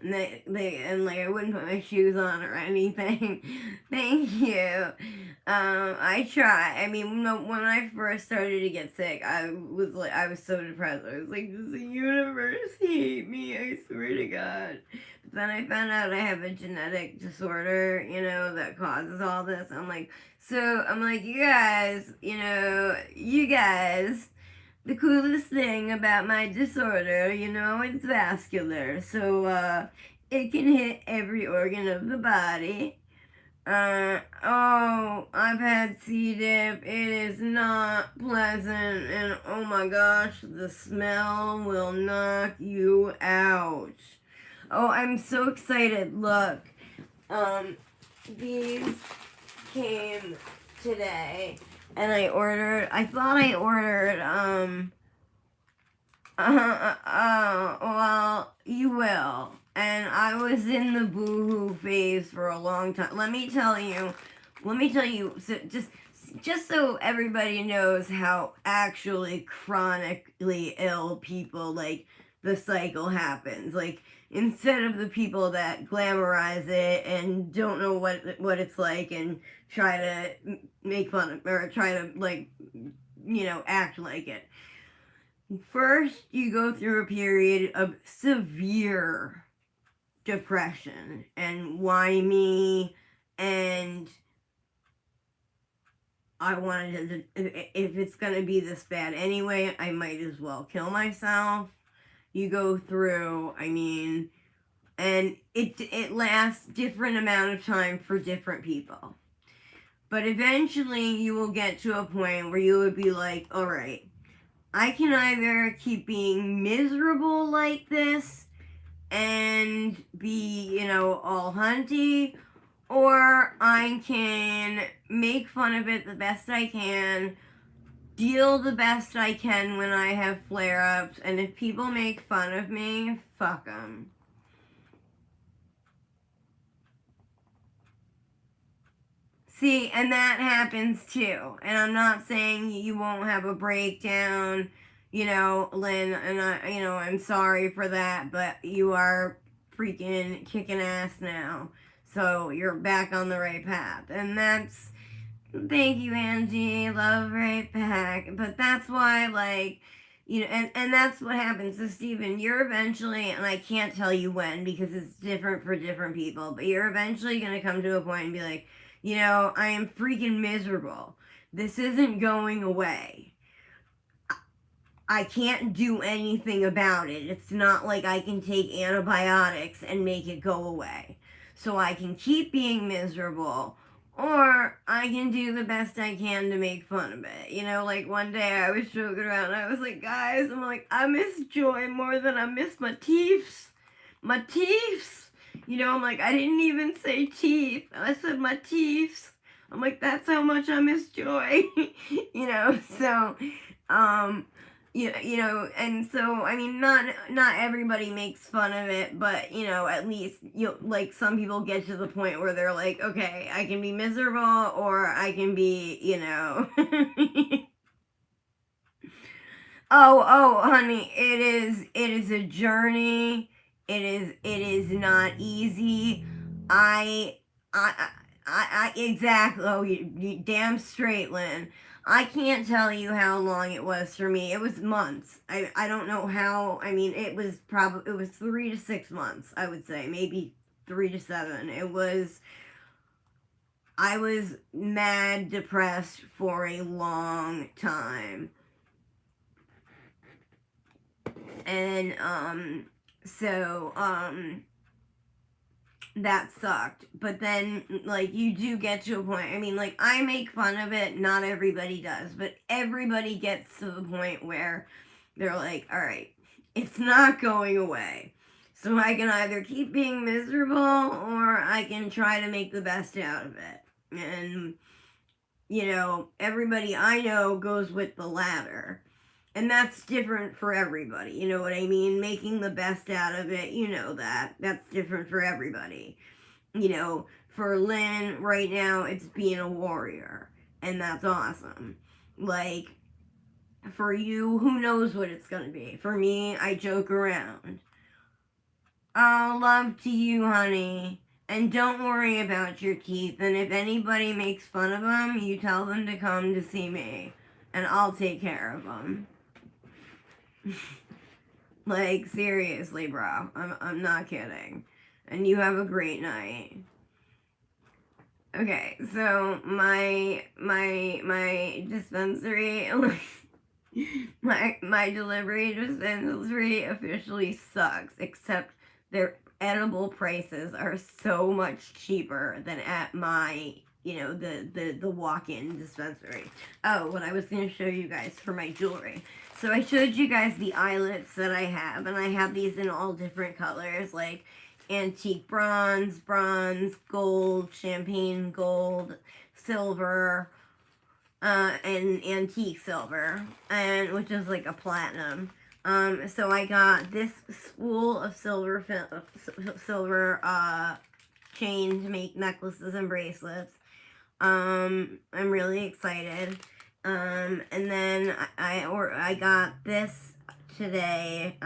And I wouldn't put my shoes on or anything. Thank you. I try. I mean, when I first started to get sick, I was so depressed. I was like, does the universe hate me? I swear to God. But then I found out I have a genetic disorder, that causes all this. I'm like, you guys, the coolest thing about my disorder, it's vascular. So, it can hit every organ of the body. I've had C. diff. It is not pleasant. And oh my gosh, the smell will knock you out. Oh, I'm so excited. Look, these came today, and I thought I ordered, well, you will. And I was in the boohoo phase for a long time. Let me tell you, so just so everybody knows how actually chronically ill people, like, the cycle happens. Like, instead of the people that glamorize it and don't know what it's like and try to make fun of, or try to, like, act like it. First, you go through a period of severe depression and why me, and I wanted to, if it's gonna be this bad anyway, I might as well kill myself. You go through, and it lasts different amount of time for different people. But eventually you will get to a point where you would be like, all right, I can either keep being miserable like this and be, all hunty, or I can make fun of it the best I can, deal the best I can when I have flare-ups, and if people make fun of me, fuck them. See, and that happens too. And I'm not saying you won't have a breakdown, Lynn, and I'm sorry for that, but you are freaking kicking ass now. So you're back on the right path. And thank you, Angie. Love right back. But that's why, like, and that's what happens. So, Steven, you're eventually, and I can't tell you when because it's different for different people, but you're eventually going to come to a point and be like, I am freaking miserable. This isn't going away. I can't do anything about it. It's not like I can take antibiotics and make it go away. So I can keep being miserable, or I can do the best I can to make fun of it. You know, like one day I was joking around and I was like, guys, I'm like, I miss joy more than I miss my teeth. My teeth. You know, I'm like, I didn't even say teeth. I said my teeth. I'm like, that's how much I miss joy. You know, so, you know, and so I mean, not everybody makes fun of it, but you know, at least like some people get to the point where they're like, okay, I can be miserable or I can be, you know. Oh, honey, it is a journey. It is not easy. I exactly. Oh, you damn straight, Lynn. I can't tell you how long it was for me. It was months. I don't know how. I mean, it was 3 to 6 months. I would say maybe 3 to 7. I was mad depressed for a long time. And so that sucked. But then like you do get to a point. I mean, like I make fun of it, not everybody does, but everybody gets to the point where they're like, all right, it's not going away. So I can either keep being miserable or I can try to make the best out of it. And you know, everybody I know goes with the latter. And that's different for everybody. You know what I mean? Making the best out of it, you know that. That's different for everybody. You know, for Lynn right now, it's being a warrior. And that's awesome. Like, for you, who knows what it's going to be? For me, I joke around. Oh, love to you, honey. And don't worry about your teeth. And if anybody makes fun of them, you tell them to come to see me. And I'll take care of them. Like, seriously, bro. I'm not kidding. And you have a great night. Okay, so my dispensary, my delivery dispensary officially sucks, except their edible prices are so much cheaper than at my, you know, the walk-in dispensary. Oh, what I was going to show you guys for my jewelry. So I showed you guys the eyelets that I have, and I have these in all different colors, like antique bronze, gold, champagne gold, silver, and antique silver, and which is like a platinum. So I got this spool of silver chain to make necklaces and bracelets. I'm really excited. And then I got this today.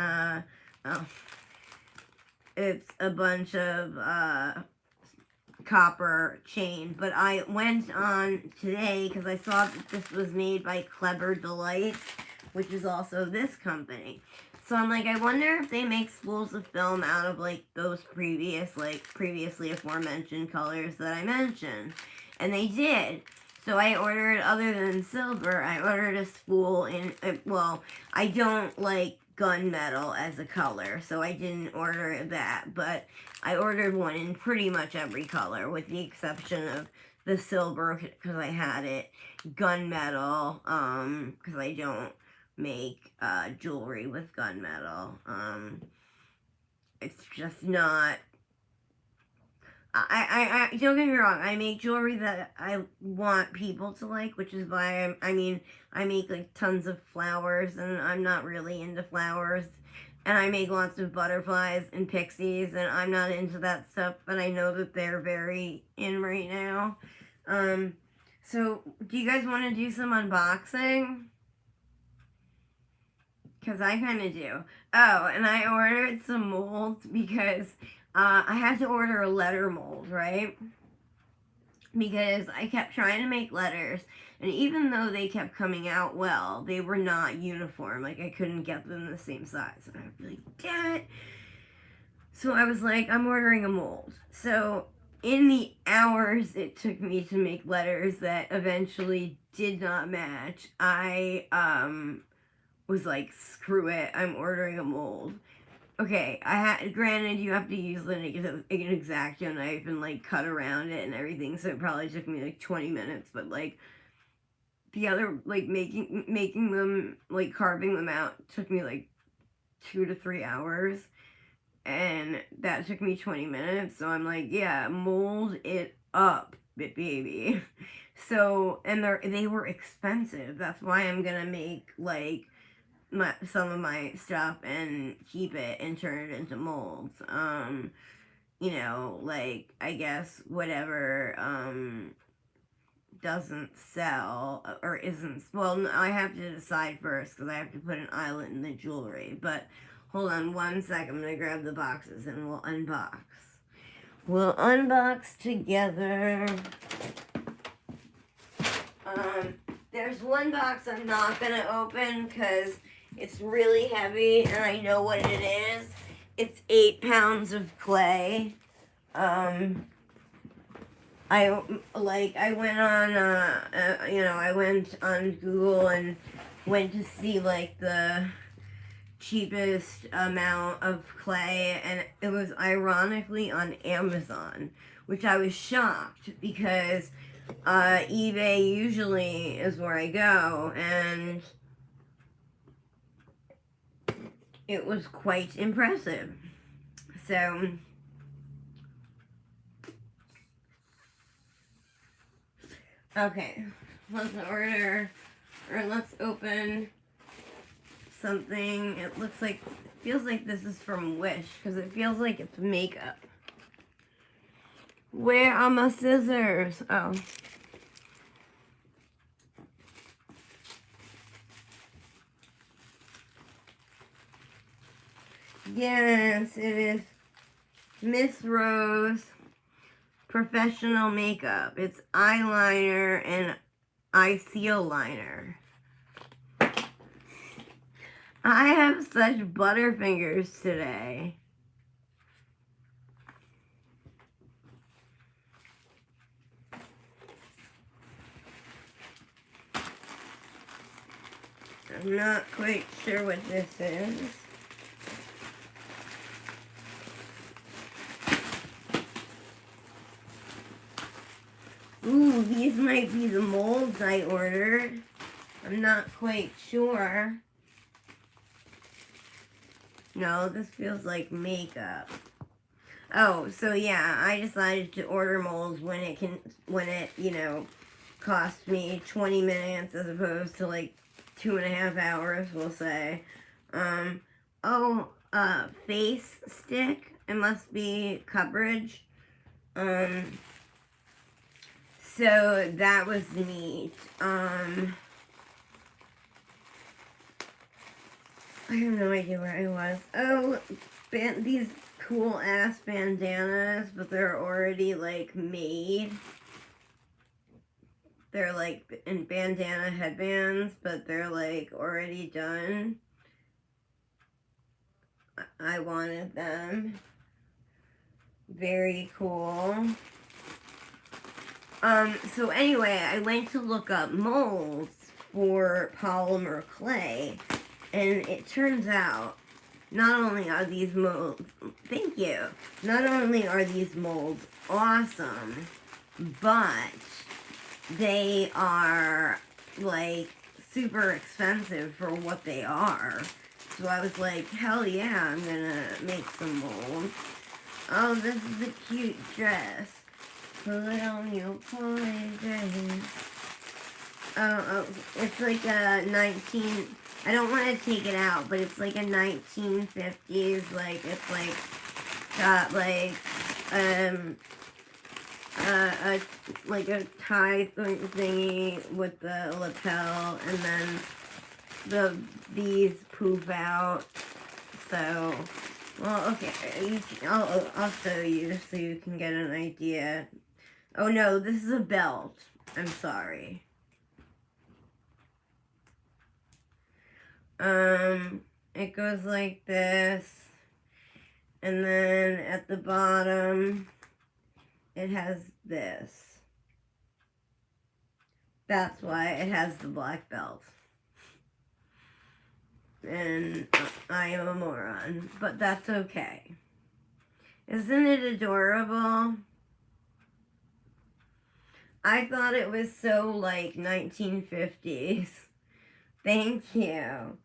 It's a bunch of copper chain, but I went on today because I saw that this was made by Clever Delights, which is also this company. So I'm like, I wonder if they make spools of film out of like those previously aforementioned colors that I mentioned. And they did. So I ordered, other than silver, I ordered a spool in, well, I don't like gunmetal as a color, so I didn't order that, but I ordered one in pretty much every color, with the exception of the silver, because I had it, gunmetal, because I don't make jewelry with gunmetal. It's just not, I don't get me wrong, I make jewelry that I want people to like, which is why I make like tons of flowers, and I'm not really into flowers, and I make lots of butterflies and pixies, and I'm not into that stuff, but I know that they're very in right now. So do you guys want to do some unboxing? Because I kind of do. Oh, and I ordered some molds because I had to order a letter mold, right? Because I kept trying to make letters, and even though they kept coming out well, they were not uniform. Like, I couldn't get them the same size. And I was like, damn it. So I was like, I'm ordering a mold. So in the hours it took me to make letters that eventually did not match, I was like, screw it, I'm ordering a mold. Okay, granted, you have to use an X-Acto knife and like cut around it and everything, so it probably took me like 20 minutes, but like the other, like making them, like carving them out took me like 2 to 3 hours, and that took me 20 minutes, so I'm like, yeah, mold it up, baby. So, and they were expensive. That's why I'm gonna make like some of my stuff and keep it and turn it into molds. Like, I guess whatever doesn't sell or isn't, well, I have to decide first because I have to put an eyelet in the jewelry. But hold on one sec, I'm gonna grab the boxes and we'll unbox. We'll unbox together. There's one box I'm not gonna open because it's really heavy and I know what it is. It's 8 pounds of clay. I went on, I went on Google and went to see like the cheapest amount of clay, and it was ironically on Amazon, which I was shocked because eBay usually is where I go, and it was quite impressive. So, okay, let's open something. It feels like this is from Wish, because it feels like it's makeup. Where are my scissors? Oh. Yes, it is Miss Rose Professional Makeup. It's eyeliner and eye seal liner. I have such butterfingers today. I'm not quite sure what this is. Ooh, these might be the molds I ordered. I'm not quite sure. No, this feels like makeup. Oh, so yeah, I decided to order molds when it, cost me 20 minutes as opposed to like 2.5 hours, we'll say. Face stick. It must be coverage. So that was neat. I have no idea where I was. Oh, these cool ass bandanas, but they're already like made. They're like in bandana headbands, but they're like already done. I wanted them. Very cool. So anyway, I went to look up molds for polymer clay, and it turns out not only are these molds, thank you, not only are these molds awesome, but they are like super expensive for what they are. So I was like, hell yeah, I'm gonna make some molds. Oh, this is a cute dress. Put on your pony dress. Oh, it's like a 19... I don't want to take it out, but it's like a 1950s, like, it's like, got like, a tie thingy with the lapel, and then these poof out. So, well, okay, I'll show you so you can get an idea. Oh no, this is a belt. I'm sorry. It goes like this, and then at the bottom, it has this. That's why it has the black belt. And I am a moron. But that's okay. Isn't it adorable? I thought it was so, like, 1950s. Thank you.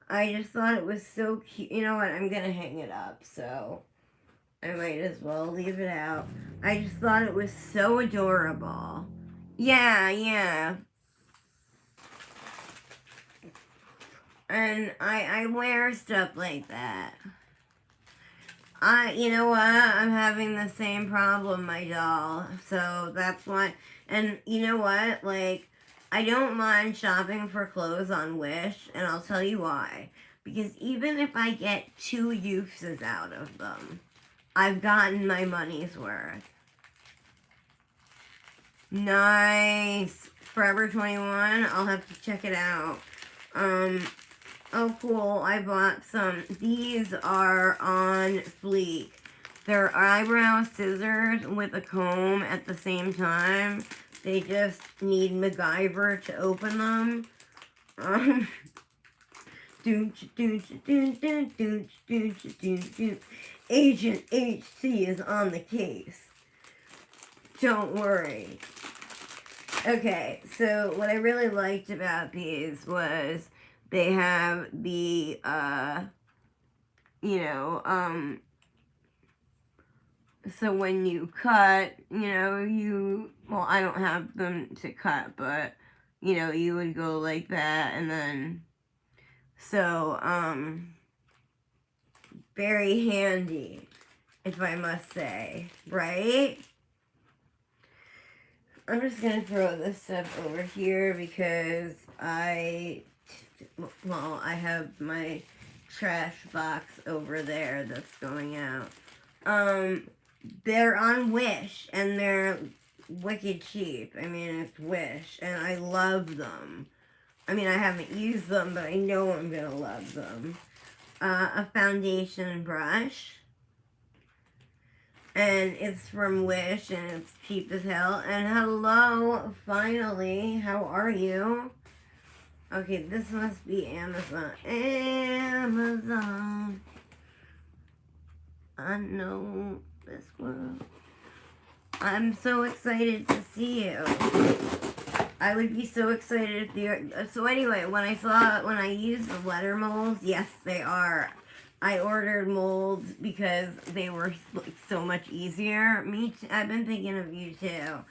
I just thought it was so cute. You know what? I'm gonna hang it up, so I might as well leave it out. I just thought it was so adorable. Yeah. And I wear stuff like that. You know what? I'm having the same problem, my doll. So that's why. And you know what? Like, I don't mind shopping for clothes on Wish, and I'll tell you why. Because even if I get 2 uses out of them, I've gotten my money's worth. Nice. Forever 21. I'll have to check it out. Oh, cool. I bought some. These are on fleek. They're eyebrow scissors with a comb at the same time. They just need MacGyver to open them. Agent HC is on the case. Don't worry. Okay, so what I really liked about these was they have the, so when you cut, well, I don't have them to cut, but, you would go like that, and then, so, very handy, if I must say, right? I'm just gonna throw this stuff over here because I have my trash box over there that's going out. They're on Wish, and they're wicked cheap. I mean, it's Wish, and I love them. I mean, I haven't used them, but I know I'm gonna love them. A foundation brush. And it's from Wish, and it's cheap as hell. And hello, finally, how are you? Okay, this must be Amazon. Amazon. I know this world. I'm so excited to see you. I would be so excited if you're... So anyway, when I used the letter molds, yes, they are. I ordered molds because they were so much easier. I've been thinking of you too.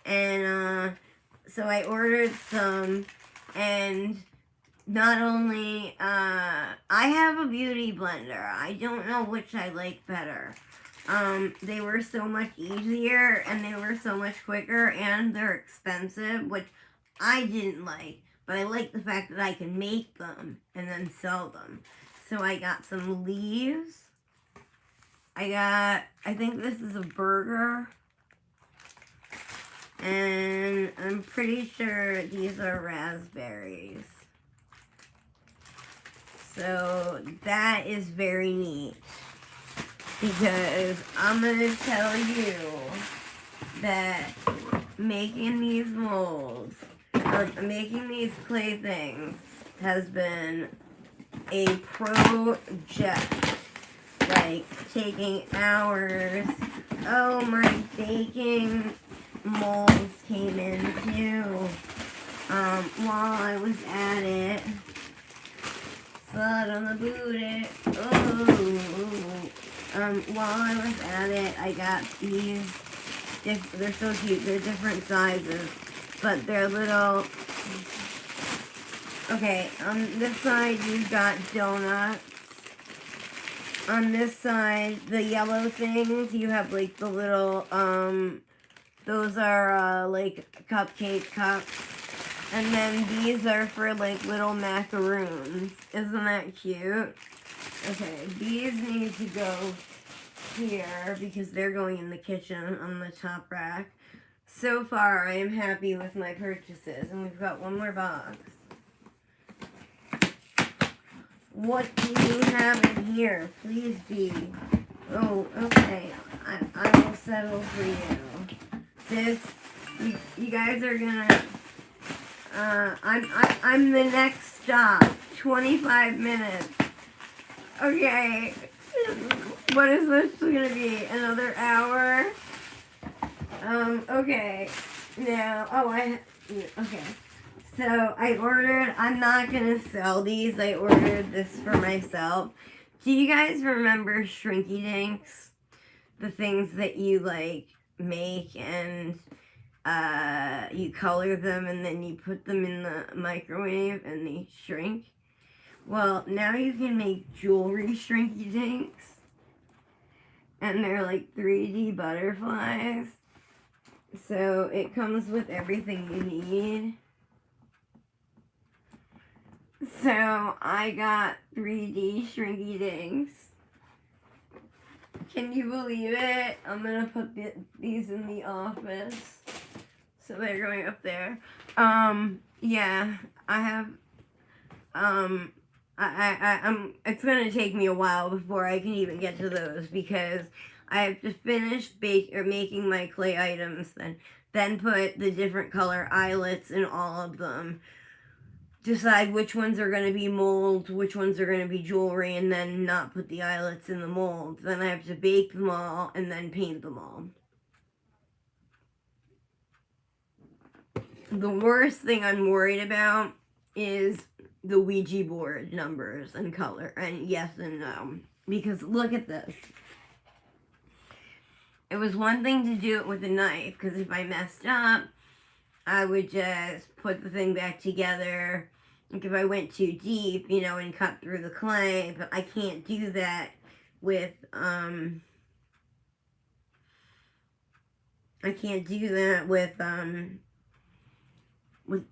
And so I ordered some, and not only, I have a beauty blender. I don't know which I like better. They were so much easier, and they were so much quicker, and they're expensive, which I didn't like. But I like the fact that I can make them and then sell them. So I got some leaves. I think this is a burger. And I'm pretty sure these are raspberries. So that is very neat. Because I'm going to tell you that making these molds, or making these clay things, has been a project, like taking hours. Oh, my baking molds came in too, while I was at it. Slide on the booty. While I was at it, I got these. They're so cute. They're different sizes, but they're little. Okay, on this side you've got donuts. On this side, the yellow things, you have like the little, those are like cupcake cups. And then these are for like little macaroons. Isn't that cute? Okay, these need to go here because they're going in the kitchen on the top rack. So far, I am happy with my purchases. And we've got one more box. What do you have in here? Please be. Oh, okay. I will settle for you. You guys are gonna. I'm the next stop 25 minutes. Okay. What is this gonna be? Another hour? Okay. Now, okay. So I ordered, I'm not gonna sell these. I ordered this for myself. Do you guys remember Shrinky Dinks? The things that you like make and you color them and then you put them in the microwave and they shrink. Well, now you can make jewelry Shrinky Dinks. And they're like 3D butterflies. So it comes with everything you need. So I got 3D Shrinky Dinks. Can you believe it? I'm gonna put these in the office. So they're going up there. Yeah, I have, it's gonna take me a while before I can even get to those because I have to finish making my clay items, then put the different color eyelets in all of them. Decide which ones are going to be molds, which ones are going to be jewelry, and then not put the eyelets in the molds. Then I have to bake them all and then paint them all. The worst thing I'm worried about is the Ouija board numbers and color, and yes and no. Because look at this. It was one thing to do it with a knife, because if I messed up, I would just put the thing back together. Like if I went too deep, and cut through the clay, but I can't do that with,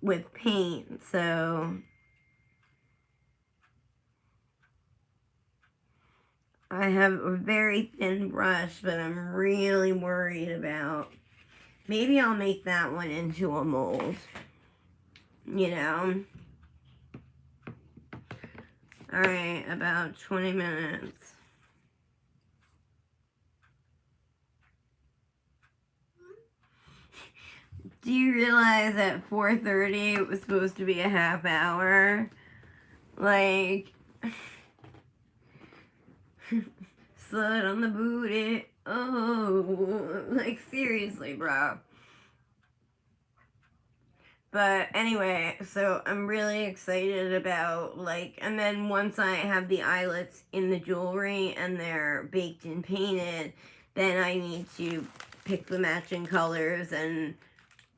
with paint, so I have a very thin brush, but I'm really worried about, maybe I'll make that one into a mold, Alright, about 20 minutes. Do you realize at 4:30 it was supposed to be a half hour? Like, slut on the booty. Oh, like seriously, bro. But anyway, so I'm really excited about, and then once I have the eyelets in the jewelry and they're baked and painted, then I need to pick the matching colors and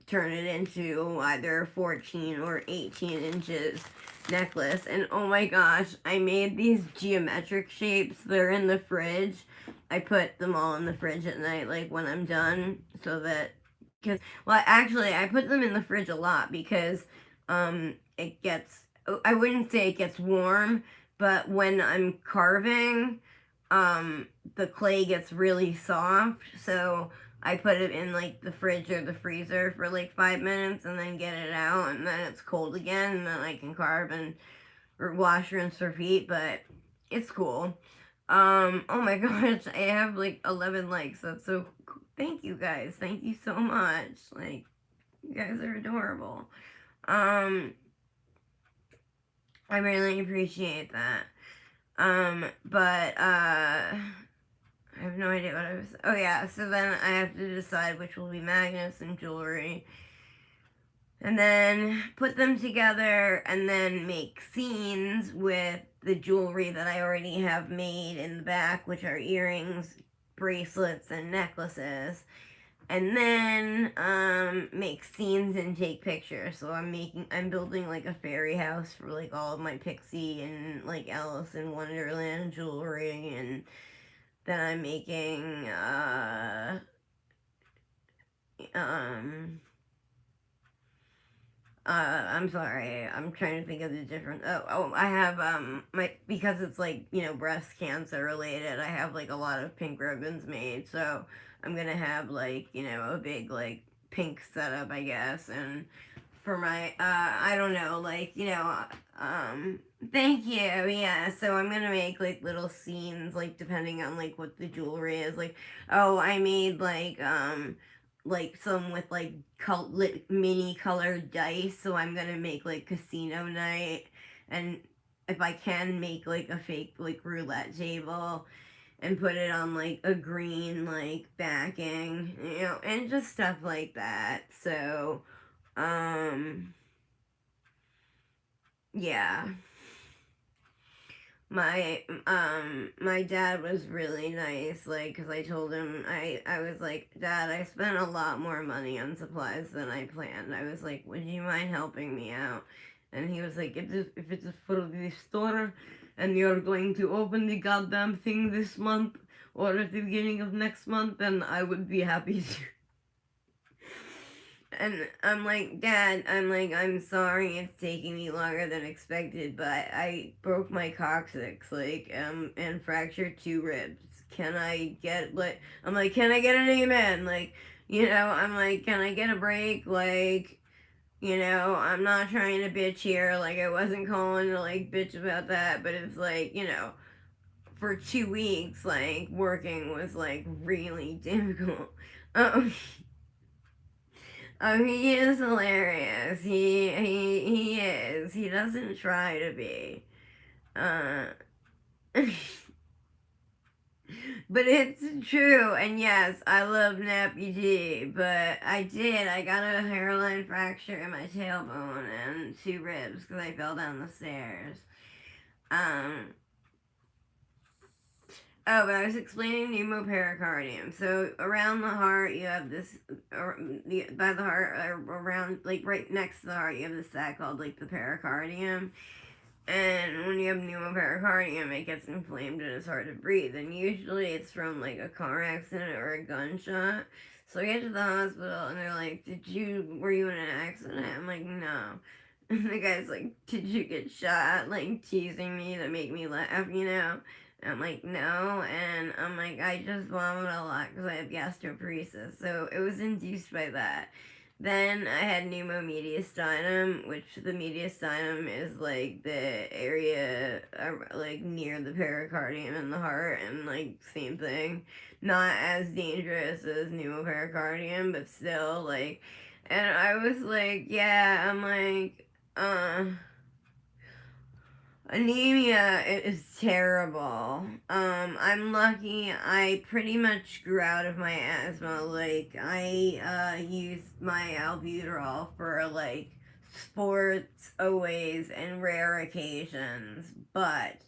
turn it into either 14 or 18 inches necklace. And oh my gosh, I made these geometric shapes. They're in the fridge. I put them all in the fridge at night, when I'm done, so that, actually, I put them in the fridge a lot because it gets, I wouldn't say it gets warm, but when I'm carving, the clay gets really soft, so I put it in, the fridge or the freezer for, 5 minutes and then get it out, and then it's cold again, and then I can carve and wash, rinse, repeat, but it's cool. Oh my gosh, I have, 11 likes. That's so cool. Thank you guys. Thank you so much. You guys are adorable. I really appreciate that. But, I have no idea what I was... Oh, yeah, so then I have to decide which will be magnets and jewelry. And then put them together and then make scenes with the jewelry that I already have made in the back, which are earrings, bracelets, and necklaces. And then make scenes and take pictures. So I'm building a fairy house for all of my Pixie and Alice in Wonderland jewelry, and then I'm making I'm sorry, I'm trying to think of the different, I have, because it's breast cancer related, I have a lot of pink ribbons made, so I'm gonna have a big pink setup, I guess, and for my, I don't know, thank you, yeah, so I'm gonna make little scenes, depending on what the jewelry is, I made some with mini colored dice, so I'm gonna make casino night, and if I can make like a fake like roulette table and put it on like a green like backing, and just stuff like that. So, yeah. My dad was really nice, like, because I told him, I was like, Dad, I spent a lot more money on supplies than I planned. I was like, would you mind helping me out? And he was like, if it's for the store and you're going to open the goddamn thing this month or at the beginning of next month, then I would be happy to. And I'm like, Dad, I'm sorry it's taking me longer than expected, but I broke my coccyx, like, and fractured 2 ribs. Can I get, like, I'm like, can I get an amen? Like, I'm like, can I get a break? Like, I'm not trying to bitch here. Like, I wasn't calling to, like, bitch about that, but it's like, for 2 weeks, like, working was, like, really difficult. Um, Oh, he is hilarious. He is. He doesn't try to be. Uh, but it's true. And yes, I love Nappy G. But I got a hairline fracture in my tailbone and 2 ribs because I fell down the stairs. Um, Oh, but I was explaining pneumopericardium. So around the heart, you have this, by the heart, around, like right next to the heart, you have this sac called like the pericardium. And when you have pneumopericardium, it gets inflamed and it's hard to breathe. And usually it's from like a car accident or a gunshot. So I get to the hospital and they're like, were you in an accident? I'm like, no. And the guy's like, did you get shot? Like teasing me to make me laugh. And I'm like, no. And I'm like, I just vomit a lot because I have gastroparesis. So it was induced by that. Then I had pneumomediastinum, which the mediastinum is like the area like near the pericardium in the heart, and like same thing. Not as dangerous as pneumopericardium, but still like. And I was like, yeah, I'm like, anemia is terrible. I'm lucky I pretty much grew out of my asthma. Like, I used my albuterol for, like, sports always and rare occasions. But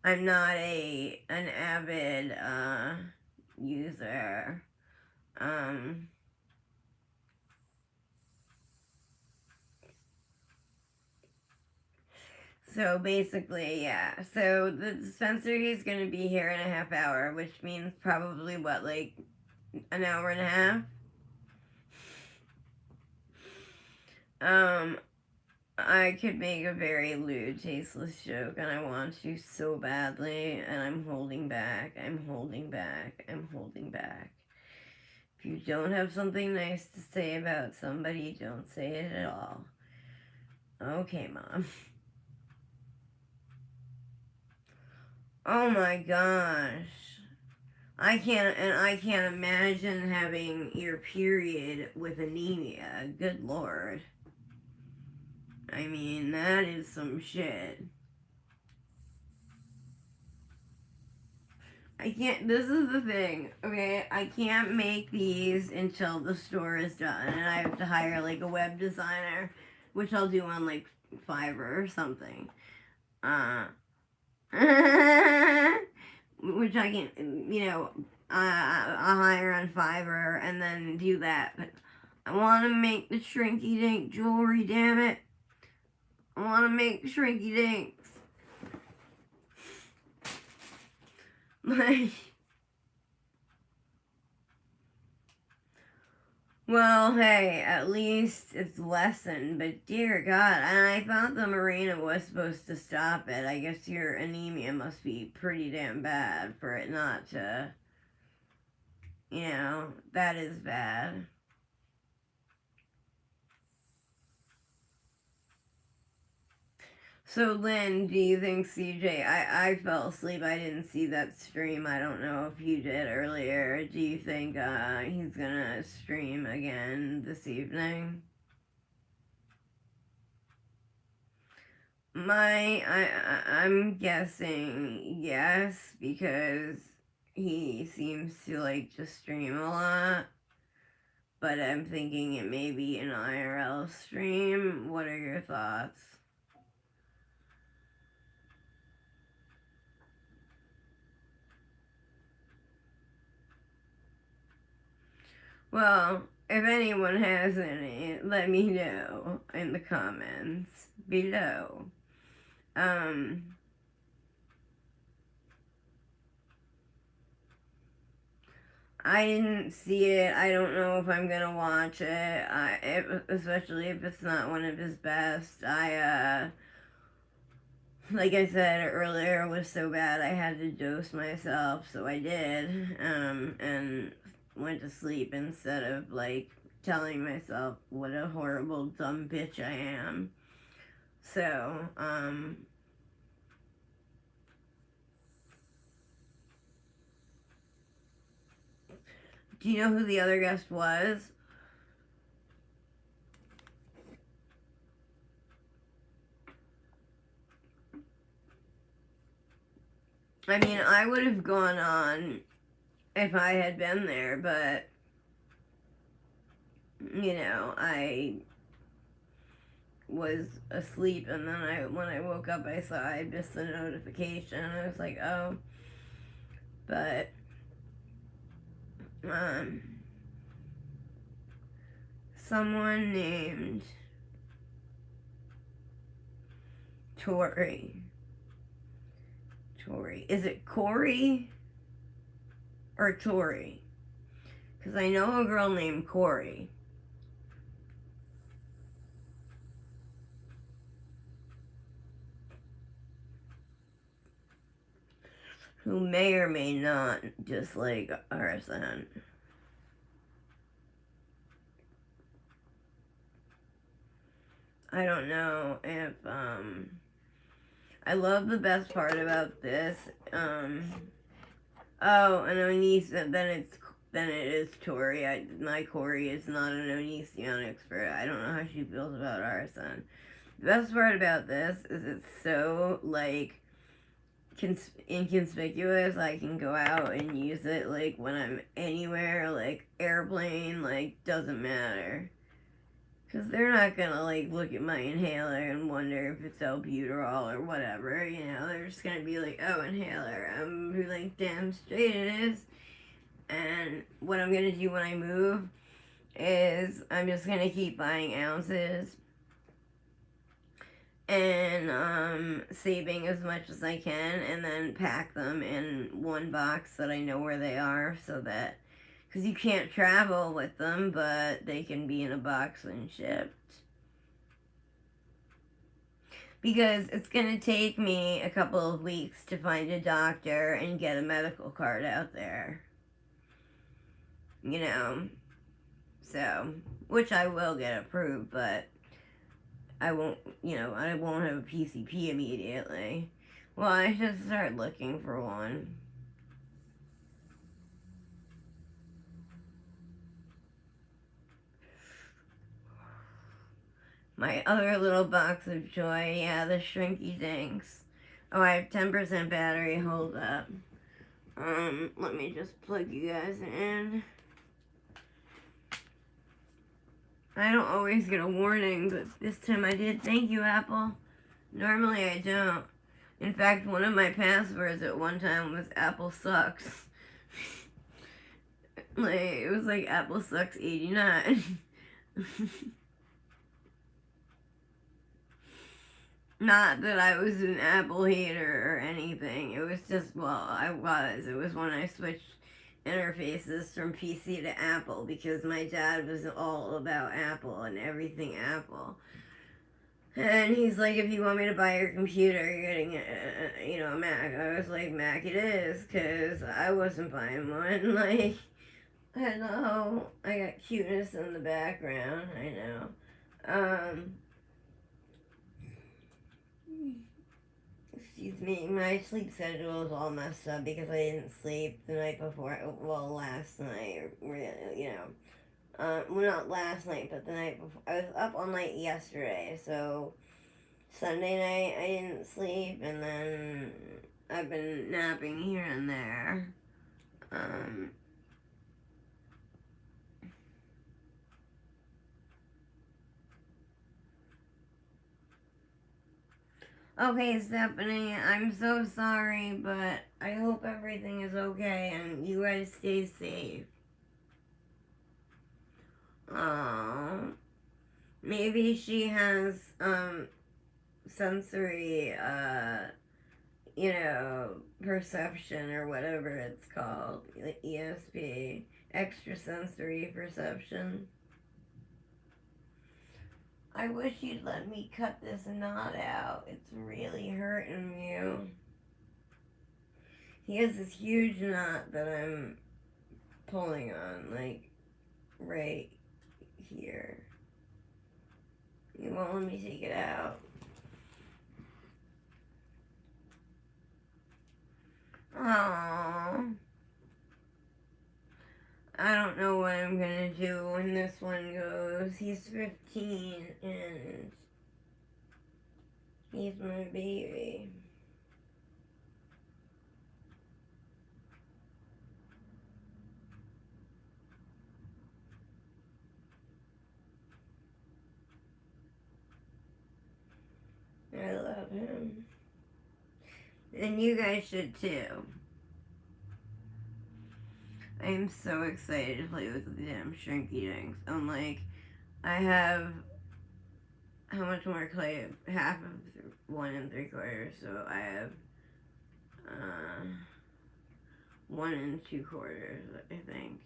I'm not an avid, user. Um... So basically, yeah. So the dispensary is going to be here in a half hour, which means probably what, like an hour and a half? I could make a very lewd, tasteless joke, and I want to so badly, and I'm holding back, I'm holding back, I'm holding back. If you don't have something nice to say about somebody, don't say it at all. Okay, Mom. Oh my gosh. I can't imagine having your period with anemia. Good Lord. I mean, that is some shit. This is the thing, okay? I can't make these until the store is done, and I have to hire, like, a web designer, which I'll do on, like, Fiverr or something. Which I can, I'll hire on Fiverr and then do that. But I want to make the shrinky dink jewelry, damn it. I want to make shrinky dinks. Like, well, hey, at least it's lessened, but dear God, and I thought the Marina was supposed to stop it. I guess your anemia must be pretty damn bad for it not to, that is bad. So, Lynn, do you think CJ, I fell asleep, I didn't see that stream, I don't know if you did earlier. Do you think he's gonna stream again this evening? I'm guessing yes, because he seems to like to stream a lot. But I'm thinking it may be an IRL stream. What are your thoughts? Well, if anyone has any, let me know in the comments below. I didn't see it. I don't know if I'm gonna watch it. Especially if it's not one of his best. Like I said earlier, it was so bad I had to dose myself, so I did. And went to sleep instead of like telling myself what a horrible dumb bitch I am. So, do you know who the other guest was? I mean, I would have gone on if I had been there, but you know, I was asleep, and then when I woke up, I saw I missed the notification. I was like, oh, but someone named Tori. Is it Corey or Tori? Because I know a girl named Corey. Who may or may not dislike RSN. I don't know if, I love the best part about this, oh, an Onision, then it is Tori. My Corey is not an Onision expert. I don't know how she feels about RSN. The best part about this is it's so, like, inconspicuous. I can go out and use it, like, when I'm anywhere, like, airplane, like, doesn't matter. Because they're not gonna, like, look at my inhaler and wonder if it's albuterol or whatever, you know. They're just gonna be like, oh, inhaler. I'm be like, damn straight it is. And what I'm gonna do when I move is I'm just gonna keep buying ounces and saving as much as I can, and then pack them in one box that I know where they are, so that, because you can't travel with them, but they can be in a box and shipped. Because it's going to take me a couple of weeks to find a doctor and get a medical card out there. You know, so, which I will get approved, but I won't have a PCP immediately. Well, I should start looking for one. My other little box of joy, yeah, the shrinky dinks. Oh, I have 10% battery, hold up. Let me just plug you guys in. I don't always get a warning, but this time I did. Thank you, Apple. Normally I don't. In fact, one of my passwords at one time was Apple sucks. Like, it was like Apple sucks 89. Not that I was an Apple hater or anything. It was just, well, I was. It was when I switched interfaces from PC to Apple, because my dad was all about Apple and everything Apple. And he's like, if you want me to buy your computer, you're getting a Mac. I was like, Mac it is, because I wasn't buying one. Like, hello, I got cuteness in the background, I know. Excuse me, my sleep schedule is all messed up because I didn't sleep the night before, well, last night, well, not last night, but the night before. I was up all night yesterday, so Sunday night I didn't sleep, and then I've been napping here and there. Okay, Stephanie, I'm so sorry, but I hope everything is okay and you guys stay safe. Oh, maybe she has, sensory, perception or whatever it's called, ESP, extrasensory perception. I wish you'd let me cut this knot out. It's really hurting you. He has this huge knot that I'm pulling on, like, right here. You won't let me take it out. Aww. I don't know what I'm gonna do when this one goes. He's 15 and he's my baby. I love him. And you guys should too. I'm so excited to play with the damn shrinky dinks. I'm like, I have, how much more clay? Half of 1 3/4, so I have 1 2/4, I think.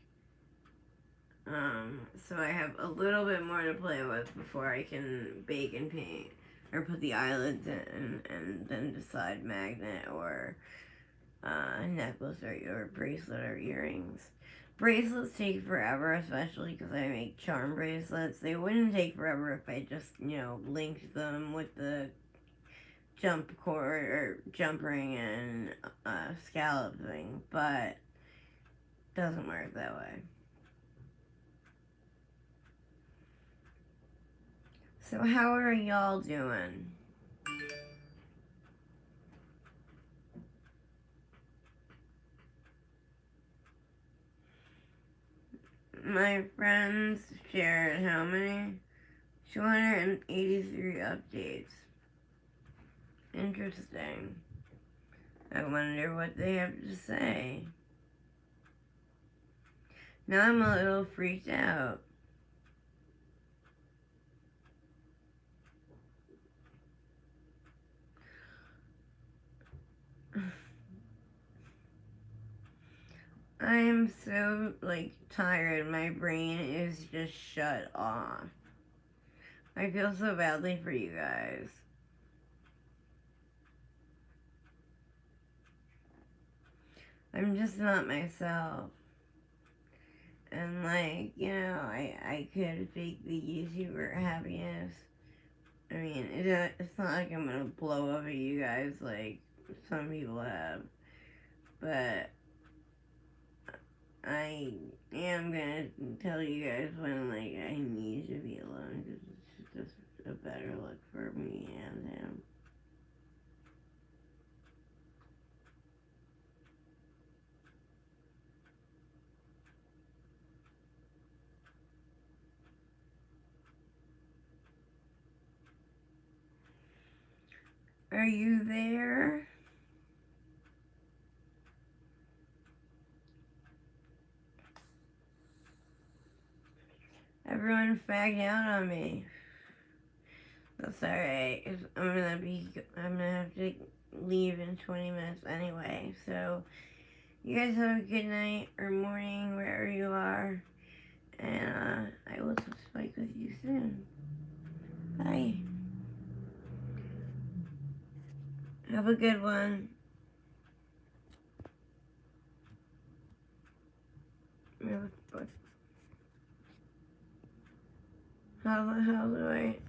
So I have a little bit more to play with before I can bake and paint, or put the eyelids in, and then decide magnet or necklace or bracelet or earrings. Bracelets take forever, especially because I make charm bracelets. They wouldn't take forever if I just, linked them with the jump cord or jump ring and scallop thing, but doesn't work that way. So how are y'all doing? My friends shared how many? 283 updates. Interesting. I wonder what they have to say. Now I'm a little freaked out. I am so, tired. My brain is just shut off. I feel so badly for you guys. I'm just not myself. And, I could fake the YouTuber happiness. I mean, it's not like I'm gonna blow up at you guys like some people have. But I am gonna tell you guys when, I need to be alone, because it's just a better look for me and him. Are you there? Everyone fagged out on me. That's alright. I'm gonna have to leave in 20 minutes anyway. So, you guys have a good night or morning wherever you are. And I will speak with you soon. Bye. Have a good one. How do I